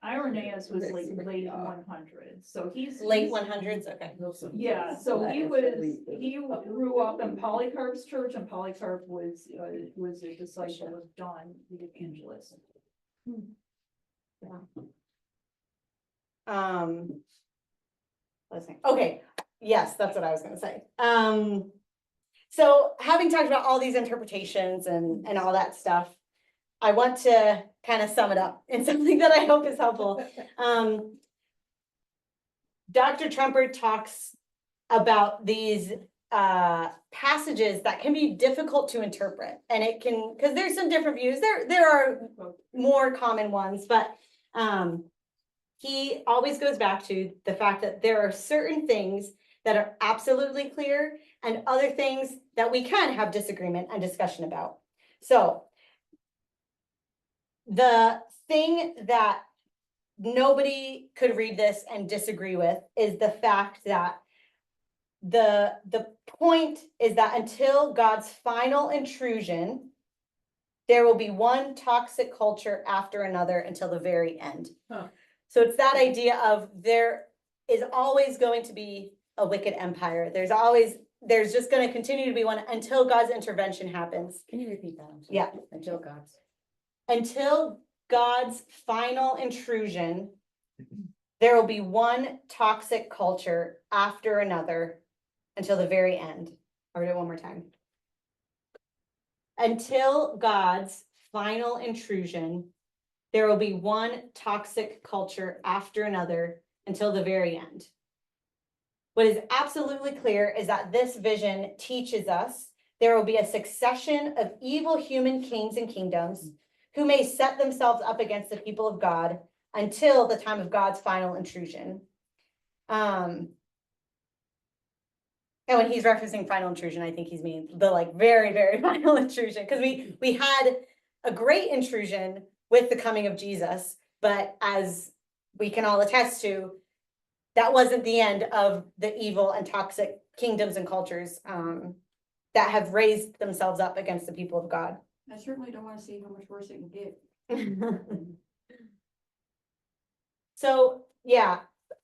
Irenaeus was like late 100s, so he's. Late he's- 100s, okay. Yeah, so he grew up in Polycarp's church, and Polycarp was a disciple of John the Evangelist. Okay, yes, that's what I was gonna say. So having talked about all these interpretations and all that stuff, I want to kind of sum it up in something that I hope is helpful. Dr. Trumper talks about these passages that can be difficult to interpret, and it can, because there's some different views. There are more common ones, but he always goes back to the fact that there are certain things that are absolutely clear and other things that we can have disagreement and discussion about. So the thing that nobody could read this and disagree with is the fact that the point is that until God's final intrusion, there will be one toxic culture after another until the very end. Huh. So it's that idea of there is always going to be a wicked empire. There's just going to continue to be one until God's intervention happens. Can you repeat that? I'm sorry. Yeah. Until God's. Until God's final intrusion, there will be one toxic culture after another until the very end. I'll read it one more time. Until God's final intrusion, there will be one toxic culture after another until the very end. What is absolutely clear is that this vision teaches us there will be a succession of evil human kings and kingdoms who may set themselves up against the people of God until the time of God's final intrusion. And when he's referencing final intrusion, I think he's meaning the like very, very final intrusion, because we had a great intrusion with the coming of Jesus, but as we can all attest to, that wasn't the end of the evil and toxic kingdoms and cultures that have raised themselves up against the people of God. I certainly don't wanna see how much worse it can get. So, yeah,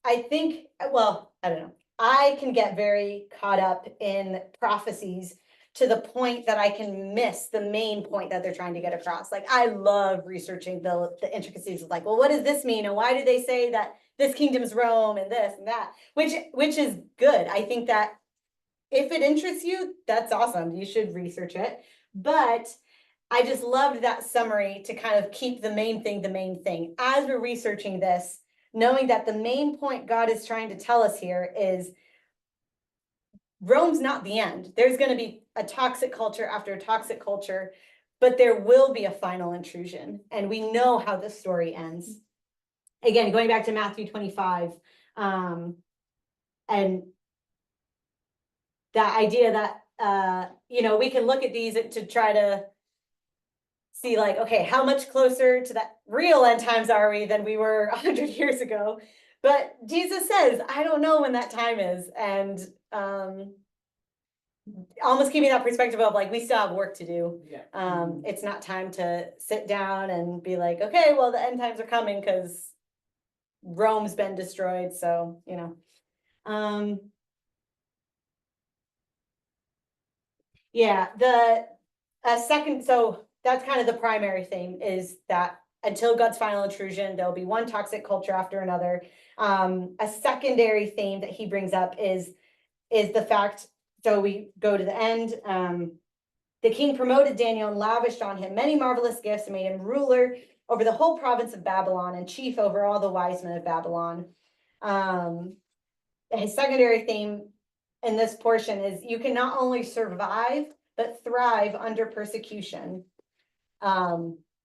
I think, well, I don't know. I can get very caught up in prophecies to the point that I can miss the main point that they're trying to get across. Like, I love researching the intricacies of like, well, what does this mean? And why do they say that this kingdom's Rome and this and that? Which is good. I think that if it interests you, that's awesome. You should research it. But I just loved that summary to kind of keep the main thing. As we're researching this, knowing that the main point God is trying to tell us here is Rome's not the end. There's going to be a toxic culture after a toxic culture, but there will be a final intrusion. And we know how the story ends. Again, going back to Matthew 25, and that idea that, we can look at these to try to see like, okay, how much closer to that real end times are we than we were 100 years ago? But Jesus says, I don't know when that time is, and almost giving that perspective of like, we still have work to do. Yeah. It's not time to sit down and be like, okay, well, the end times are coming because Rome's been destroyed, so, you know. Yeah, the second, so that's kind of the primary theme, is that until God's final intrusion, there'll be one toxic culture after another. A secondary theme that he brings up is the fact, so we go to the end. The king promoted Daniel and lavished on him many marvelous gifts and made him ruler over the whole province of Babylon and chief over all the wise men of Babylon. His secondary theme in this portion is you can not only survive, but thrive under persecution.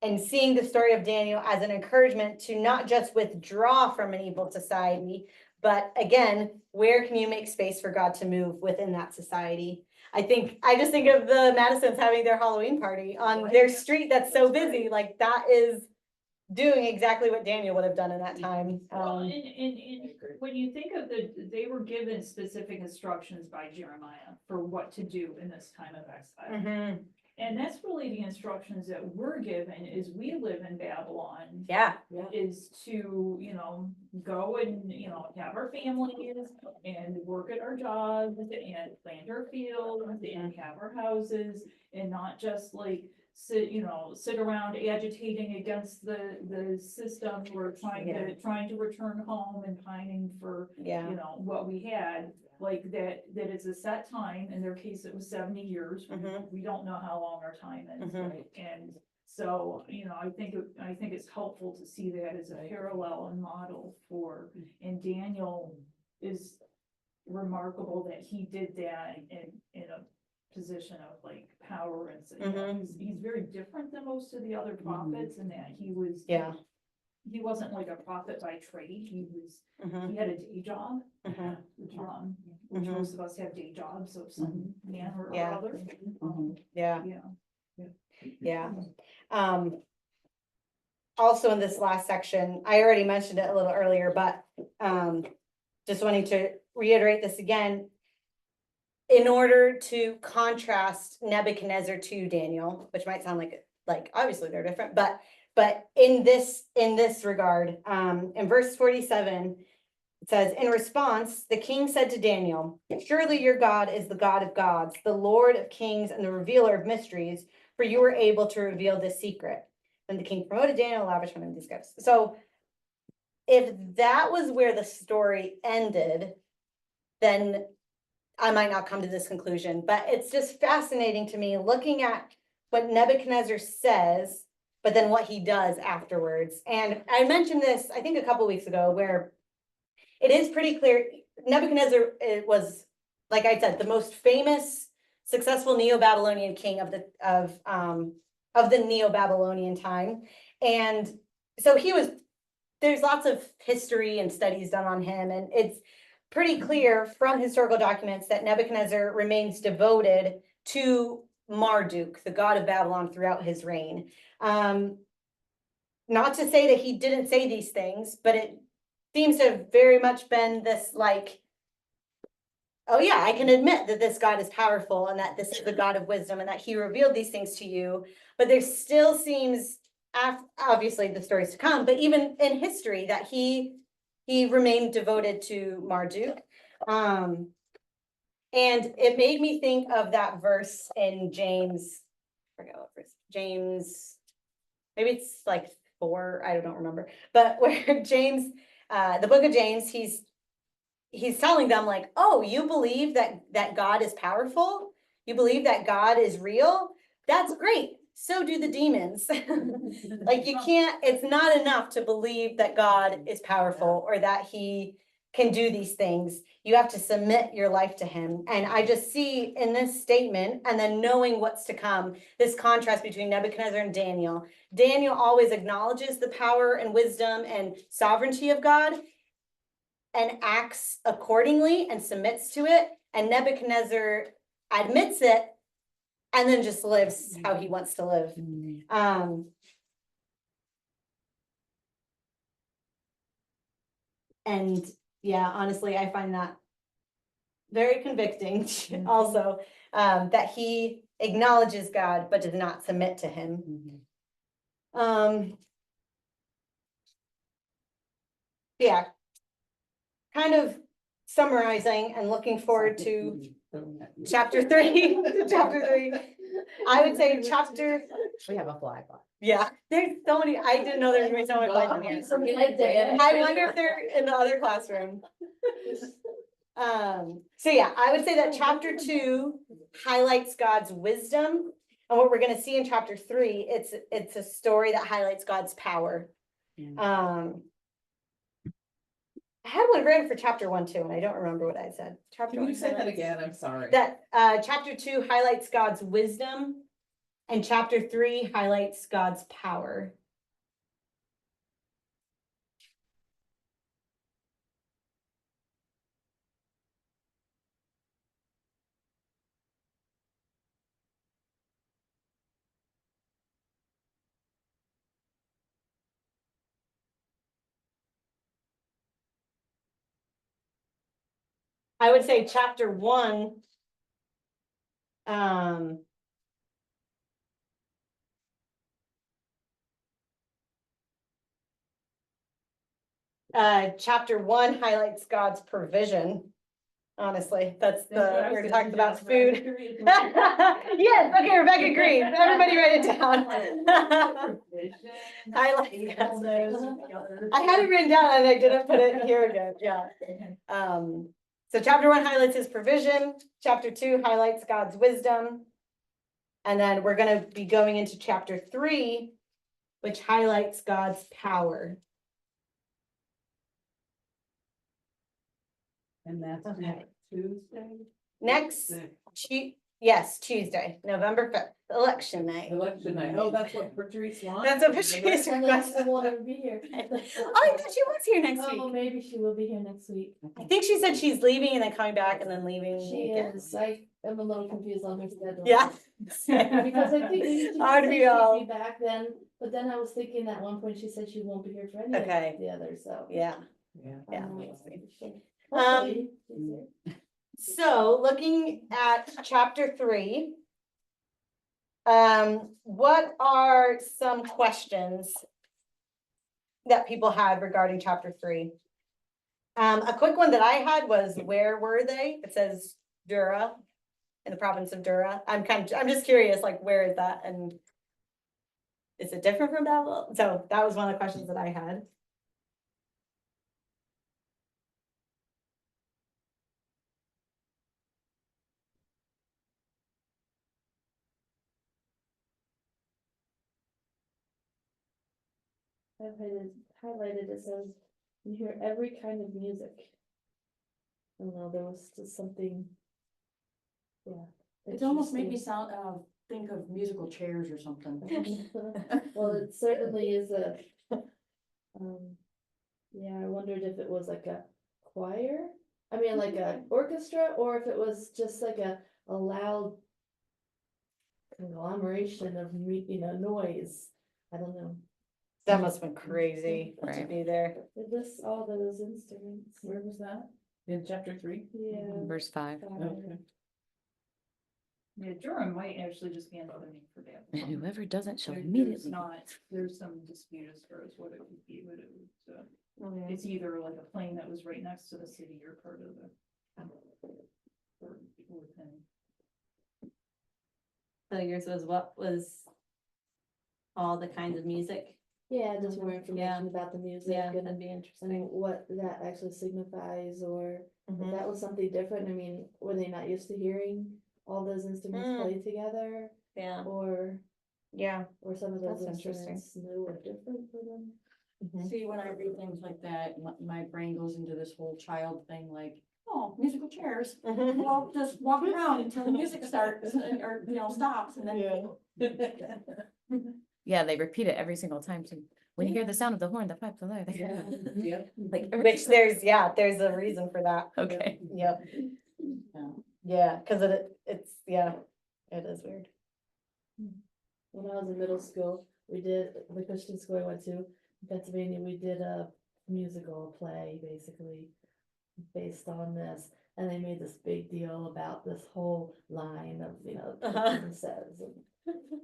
And seeing the story of Daniel as an encouragement to not just withdraw from an evil society, but again, where can you make space for God to move within that society? I just think of the Madisons having their Halloween party on their street that's so busy, like that is doing exactly what Daniel would have done in that time. Well, and when you think of they were given specific instructions by Jeremiah for what to do in this time of exile. Mhm. And that's really the instructions that we're given as we live in Babylon. Yeah. Is to, go and, have our families and work at our jobs and plant our fields and have our houses and not just like sit around agitating against the system. We're trying to return home and pining for, Yeah. what we had. Like that it's a set time. In their case, it was 70 years. Mhm. We don't know how long our time is. Mhm. Right? And so, I think it's helpful to see that as a parallel and model for, and Daniel is remarkable that he did that in a position of like power and, he's very different than most of the other prophets in that he was, he wasn't like a prophet by trade. He had a day job, which most of us have day jobs of some man or other. Yeah. Also in this last section, I already mentioned it a little earlier, but just wanting to reiterate this again. In order to contrast Nebuchadnezzar to Daniel, which might sound like obviously they're different, but in this regard, in verse 47, it says, in response, the king said to Daniel, surely your God is the God of gods, the Lord of kings, and the revealer of mysteries, for you were able to reveal this secret. And the king promoted Daniel, lavished on him these gifts. So if that was where the story ended, then I might not come to this conclusion, but it's just fascinating to me looking at what Nebuchadnezzar says, but then what he does afterwards. And I mentioned this, I think a couple weeks ago, where it is pretty clear Nebuchadnezzar was, like I said, the most famous, successful Neo-Babylonian king of the Neo-Babylonian time. And so there's lots of history and studies done on him, and it's pretty clear from historical documents that Nebuchadnezzar remains devoted to Marduk, the god of Babylon, throughout his reign. Not to say that he didn't say these things, but it seems to have very much been this like, oh yeah, I can admit that this God is powerful and that this is the God of wisdom and that he revealed these things to you. But there still seems, obviously the stories to come, but even in history, that he remained devoted to Marduk. And it made me think of that verse in James, I forget what verse, James, maybe it's like 4, I don't remember, but where James, the book of James, he's telling them like, oh, you believe that God is powerful? You believe that God is real? That's great. So do the demons. Like you can't, it's not enough to believe that God is powerful or that he can do these things. You have to submit your life to him. And I just see in this statement, and then knowing what's to come, this contrast between Nebuchadnezzar and Daniel. Daniel always acknowledges the power and wisdom and sovereignty of God and acts accordingly and submits to it. And Nebuchadnezzar admits it and then just lives how he wants to live. And yeah, honestly, I find that very convicting also, that he acknowledges God but does not submit to him. Yeah. Kind of summarizing and looking forward to chapter 3, chapter 3. I would say chapter, We have a flag on. yeah, there's so many, I didn't know there was gonna be so many flags in here. Something like that. I wonder if they're in the other classroom. So yeah, I would say that chapter 2 highlights God's wisdom. And what we're gonna see in chapter 3, it's a story that highlights God's power. I had one written for chapter 1 too, and I don't remember what I said. Chapter Can 1 you say that highlights- again? I'm sorry. That chapter 2 highlights God's wisdom, and chapter 3 highlights God's power. I would say chapter 1. Chapter 1 highlights God's provision. Honestly, that's we're talking about food. Yes, okay, Rebecca agrees. Everybody write it down. Highlights God's provision. I had it written down and I didn't put it here again, yeah. So chapter 1 highlights his provision, chapter 2 highlights God's wisdom. And then we're gonna be going into chapter 3, which highlights God's power. And that's Okay. next Tuesday? Next, yes, Tuesday, November 5th, election night. Election night. Oh, that's what Patrice wants? That's what Patrice And requested. I won't ever be here. Oh, I thought she was here next Oh, week. maybe she will be here next week. I think she said she's leaving and then coming back and then leaving. She again. is, I am a little confused on her schedule. Yeah. Because I think she did Hard to say be all. she'd be back then, but then I was thinking at one point she said she won't be here for any of Okay. the others, so. Yeah, Yeah. yeah. Hopefully, she's here. So looking at chapter 3. What are some questions that people had regarding chapter 3? A quick one that I had was, where were they? It says Dura, in the province of Dura. I'm just curious, like, where is that? And is it different from Babylon? So that was one of the questions that I had. I've highlighted, it says, you hear every kind of music. I don't know, there was just something. Yeah. It almost made me interesting. think of musical chairs or something. Well, it certainly is a. Yeah, I wondered if it was like a choir, I mean, like a orchestra, or if it was just like a loud. Conglomeration of noise, I don't know. That must have been crazy to Right. be there. It lists all those instruments. Where was that? In chapter 3? Yeah. Verse 5. Okay. Yeah, Durham might actually just be another name for that. And whoever doesn't shall There's immediately. there's some dispute as far as what it would be, but it's either like a plane that was right next to the city or part of the. Or within. So yours was what was all the kinds of music? Yeah, just more Yeah. information about the music Yeah, and that'd be and interesting. what that actually signifies, or if Mhm. that was something different. I mean, were they not used to hearing all those instruments Mm. played together, Yeah, or yeah. some of those That's interesting. instruments new or different for them? Mhm. See, when I read things like that, my brain goes into this whole child thing, like, oh, musical chairs. Mhm. Well, just walk around until the music starts, or, stops, and then. Yeah, they repeat it every single time too. When you hear the sound of the horn, the pipe, the Yep. like. Which there's a reason for that. Okay. Yep. Yeah. Yeah, cause it's, yeah, it is weird. When I was in middle school, we did, the Christian school I went to, in Pennsylvania, we did a musical play, basically, based on this. And they made this big deal about this whole line of, Uh-huh. says,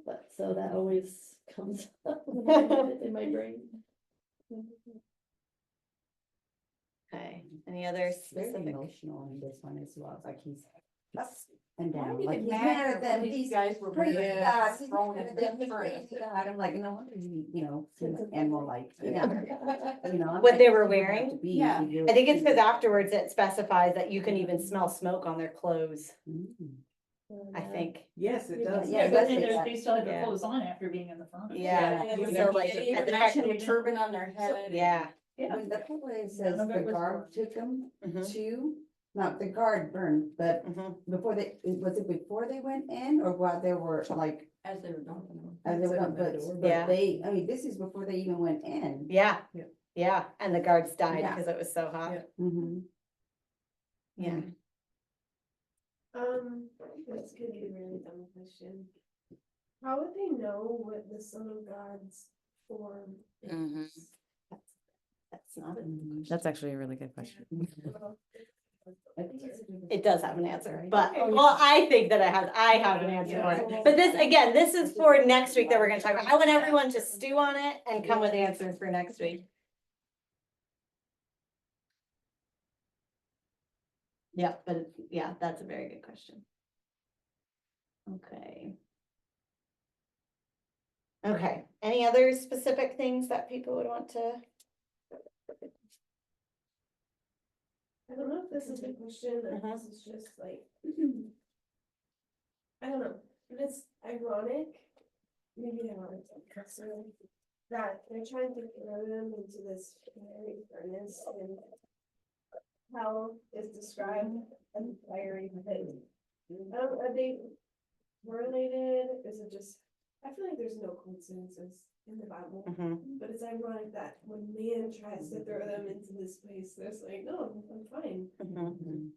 but, so that always comes up in my brain. Okay, any other It's very specific? emotional in this one as well, it's like he's up and Why down, did like it he's matter mad at what them, these he's guys were praising bringing God, up, he's throwing mad a at them, he's different- praising God, I'm like, no wonder he, seems animal like, I'm What like, they were "You have wearing? to be Yeah. if you're I think it's because treated- afterwards it specifies that you can even smell smoke on their clothes, Mm. I think. Yes, it does. Yeah, it but does then say there's- that. they still have their Yeah. clothes on after being in the furnace. Yeah. Yeah, So like they at even the mentioned fact- a turban on their head. Yeah. Yeah. When the POA says of the it was guard burned. took them Mhm, to, not the guard burned, but mhm. before they, was it before they went in or while they were like, As they were going. as they were, Outside but, the door. Yeah. but they, I mean, this is before they even went in. Yeah, Yeah. yeah, and the guards died Yeah. because it was so hot. Yeah. Mm-hmm. Yeah. This could be a really dumb question. How would they know what the Son of God's form Mhm. is? That's not it. That's actually a really good question. It does have an answer, but, well, I think that I have an answer for it. But this, again, this is for next week that we're gonna talk about. I want everyone to stew on it and come with answers for next week. Yeah, but yeah, that's a very good question. Okay. Okay, any other specific things that people would want to? I don't know if this is a question or Mhm. this is just like. I don't know, but it's ironic, maybe ironic, so that they're trying to throw them into this fiery furnace and hell is described as a fiery pit. Are they correlated? Is it just, I feel like there's no coincidences in the Bible. Mhm. But it's ironic that when man tries to throw them into this place, there's like, no, I'm fine, Mhm.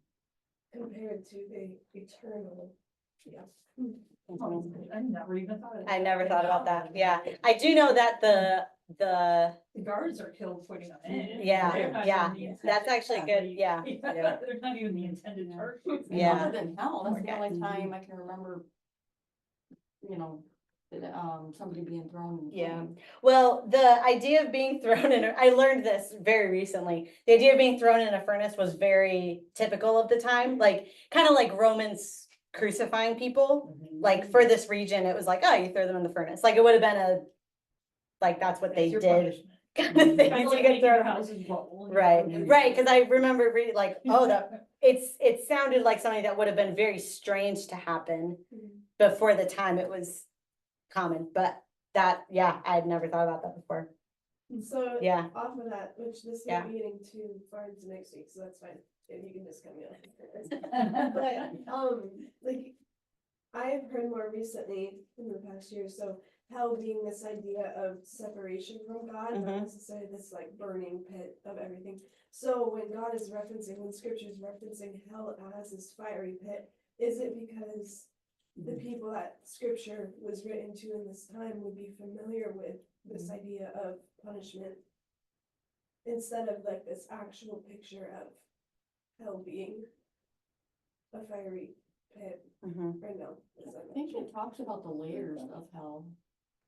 compared to the eternal. Yeah. I never even thought of that. I never thought about that, yeah. I do know that the, The guards are killed putting them in. Yeah, They're not yeah, even the that's intended actually good, target. yeah. They're not even the intended target. Yeah. Other than hell, that's the Okay. only time I can remember, somebody being thrown. in the Yeah. flames. Well, the idea of being thrown in, I learned this very recently. The idea of being thrown in a furnace was very typical of the time, like, kind of like Romans crucifying people. Like for this region, it was like, oh, you throw them in the furnace. Like it would have been like, that's what they That's your did. punishment. Kind of thing. Kind You of like get making your thrown- houses roll. Right, because I remember reading like, oh, that, it sounded like something that would have been very strange to happen before the time it was common, but that, yeah, I had never thought about that before. So Yeah, off of that, which this Yeah. might be getting too far into next week, so that's fine, if you can just cut me off. But, like, I've heard more recently in the past year, or so hell being this idea of separation from God, not Mhm. necessarily this like burning pit of everything. So when God is referencing, when scripture is referencing hell as this fiery pit, is it because the people that scripture was written to in this time would be familiar with this idea of punishment? Instead of like this actual picture of hell being a fiery pit, mhm. or no? Is that I think it talks about the layers of hell.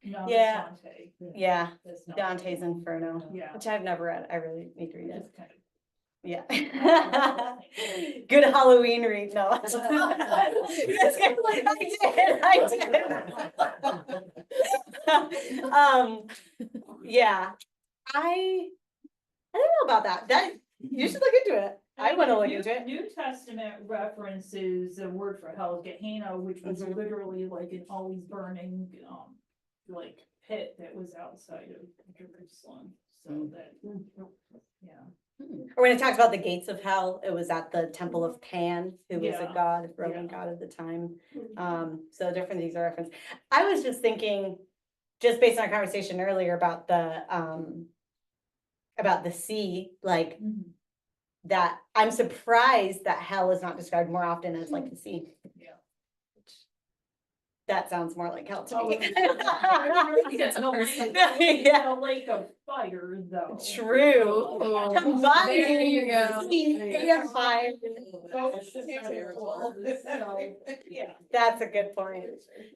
No, Yeah. that's Dante. Yeah, That's not- Dante's Inferno, Yeah. which I've never read. I really need to read it. It's kind of- Yeah. Good Halloween read, no. I did. Yeah, I don't know about that. You should look into it. I wanna look into it. New Testament references the word for hell, Gehenna, which was Mhm. literally like an always burning, like pit that was outside of Jerusalem, so that, yeah. Or when it talks about the gates of hell, it was at the temple of Pan, who was a Yeah. god, Roman Yeah. god of the time. So different things are referenced. I was just thinking, just based on our conversation earlier about the sea, like that, I'm surprised that hell is not described more often as like the sea. Yeah. That sounds more like hell to Oh, me. It's a lake- Yeah. a lake of fire, though. True. But There you go. Yeah, fire. Yeah. That's a good point.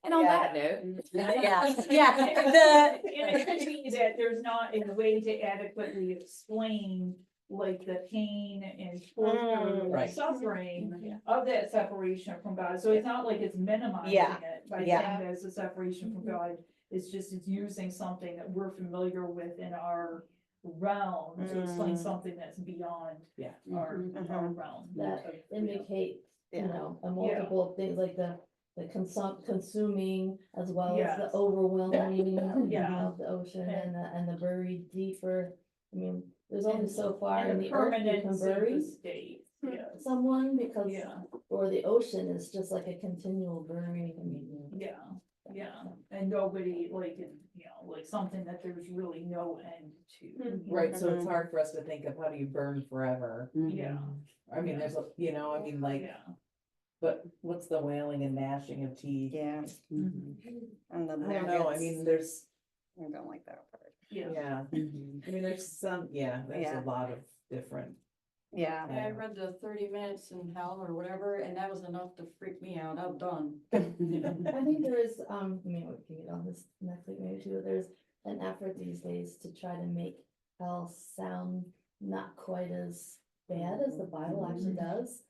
And on Yeah. that note. Yeah, yeah, And it could be that there's not a way to adequately explain like the pain and torture Right. and suffering of that separation from God. So it's not like it's minimizing Yeah. it by Yeah. saying that it's a separation from God. It's just, it's using something that we're familiar with in our realm to explain something that's beyond Yeah. our Mhm. realm. That of- indicate, you Yeah. know, a multiple of things like the consuming as well as the Yes. overwhelming Yeah. of the ocean and the buried deeper. I mean, there's only so far in And the earth you can permanence of the bury state, yes, someone because, yeah. or the ocean is just like a continual burying. I mean, Yeah, and nobody like, like something that there's really no end to. Right, so it's hard for us to think of how do you burn forever. Yeah, I mean, there's, I mean, like, yeah. but what's the wailing and gnashing of teeth? Yeah. Mm-hmm. And then I don't know, I mean, there's, I don't like that part. Yeah. yeah, I mean, there's some, there's Yeah. a lot of different. Yeah. I read the 30 minutes in hell or whatever, and that was enough to freak me out. I'm done. I think there is, I mean, we can get on this next week maybe too, there's an effort these days to try to make hell sound not quite as bad as the Bible actually does.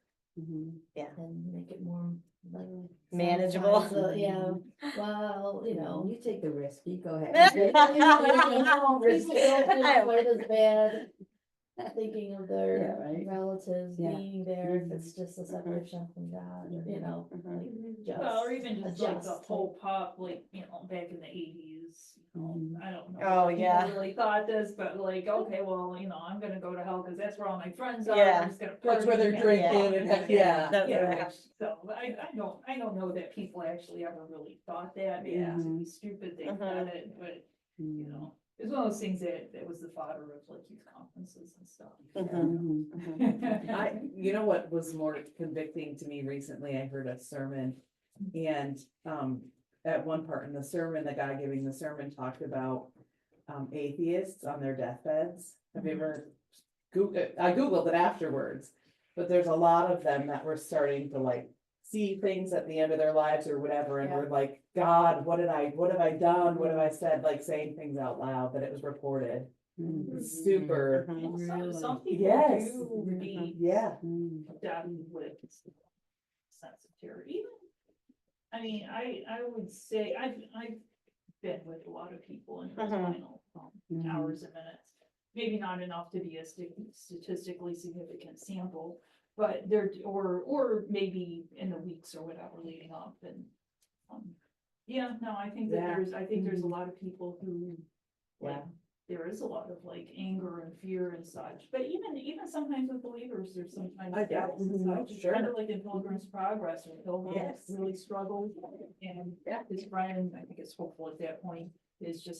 Yeah. And make it more like. Manageable. Yeah, well, you know. You take the risk, you go ahead. People don't feel quite as bad thinking of Yeah, their right. relatives Yeah. being there if it's just a separation from God, you know, like just. Well, or even just like the adjust. whole pop, like, back in the 80s. I don't know. Oh, if people yeah. Really thought this, but like, okay, well, I'm gonna go to hell because that's where all my friends are. Yeah. I'm just gonna That's where party they're and have drinking fun. and, yeah. That's Yeah, right. so I don't know that people actually ever really thought that, maybe Yeah. to be stupid, they thought it, but, it's one of those things that was the fodder of like youth conferences and stuff. You know what was more convicting to me recently, I heard a sermon and, at one part in the sermon, the guy giving the sermon talked about, atheists on their deathbeds. Have you ever, I Googled it afterwards, but there's a lot of them that were starting to like see things at the end of their lives or whatever, and were like, God, what have I done? What have I said? Like saying things out loud, that it was reported. Super, Some people Yes. do need yeah. death with sensitivity. Even, I mean, I would say, I've been with a lot of people in those final hours and minutes. Maybe not enough to be a statistically significant sample, but there, or maybe in the weeks or whatever leading up and, I think that Yeah. there's a lot of people who, like, Yeah. there is a lot of like anger and fear and such, but even sometimes with believers, there's sometimes I doubts and know. such. It's Sure. kind of like in Pilgrim's Progress, when Pilgrim Yes. really struggled, and his friend, I think it's hopeful at that point, is just like,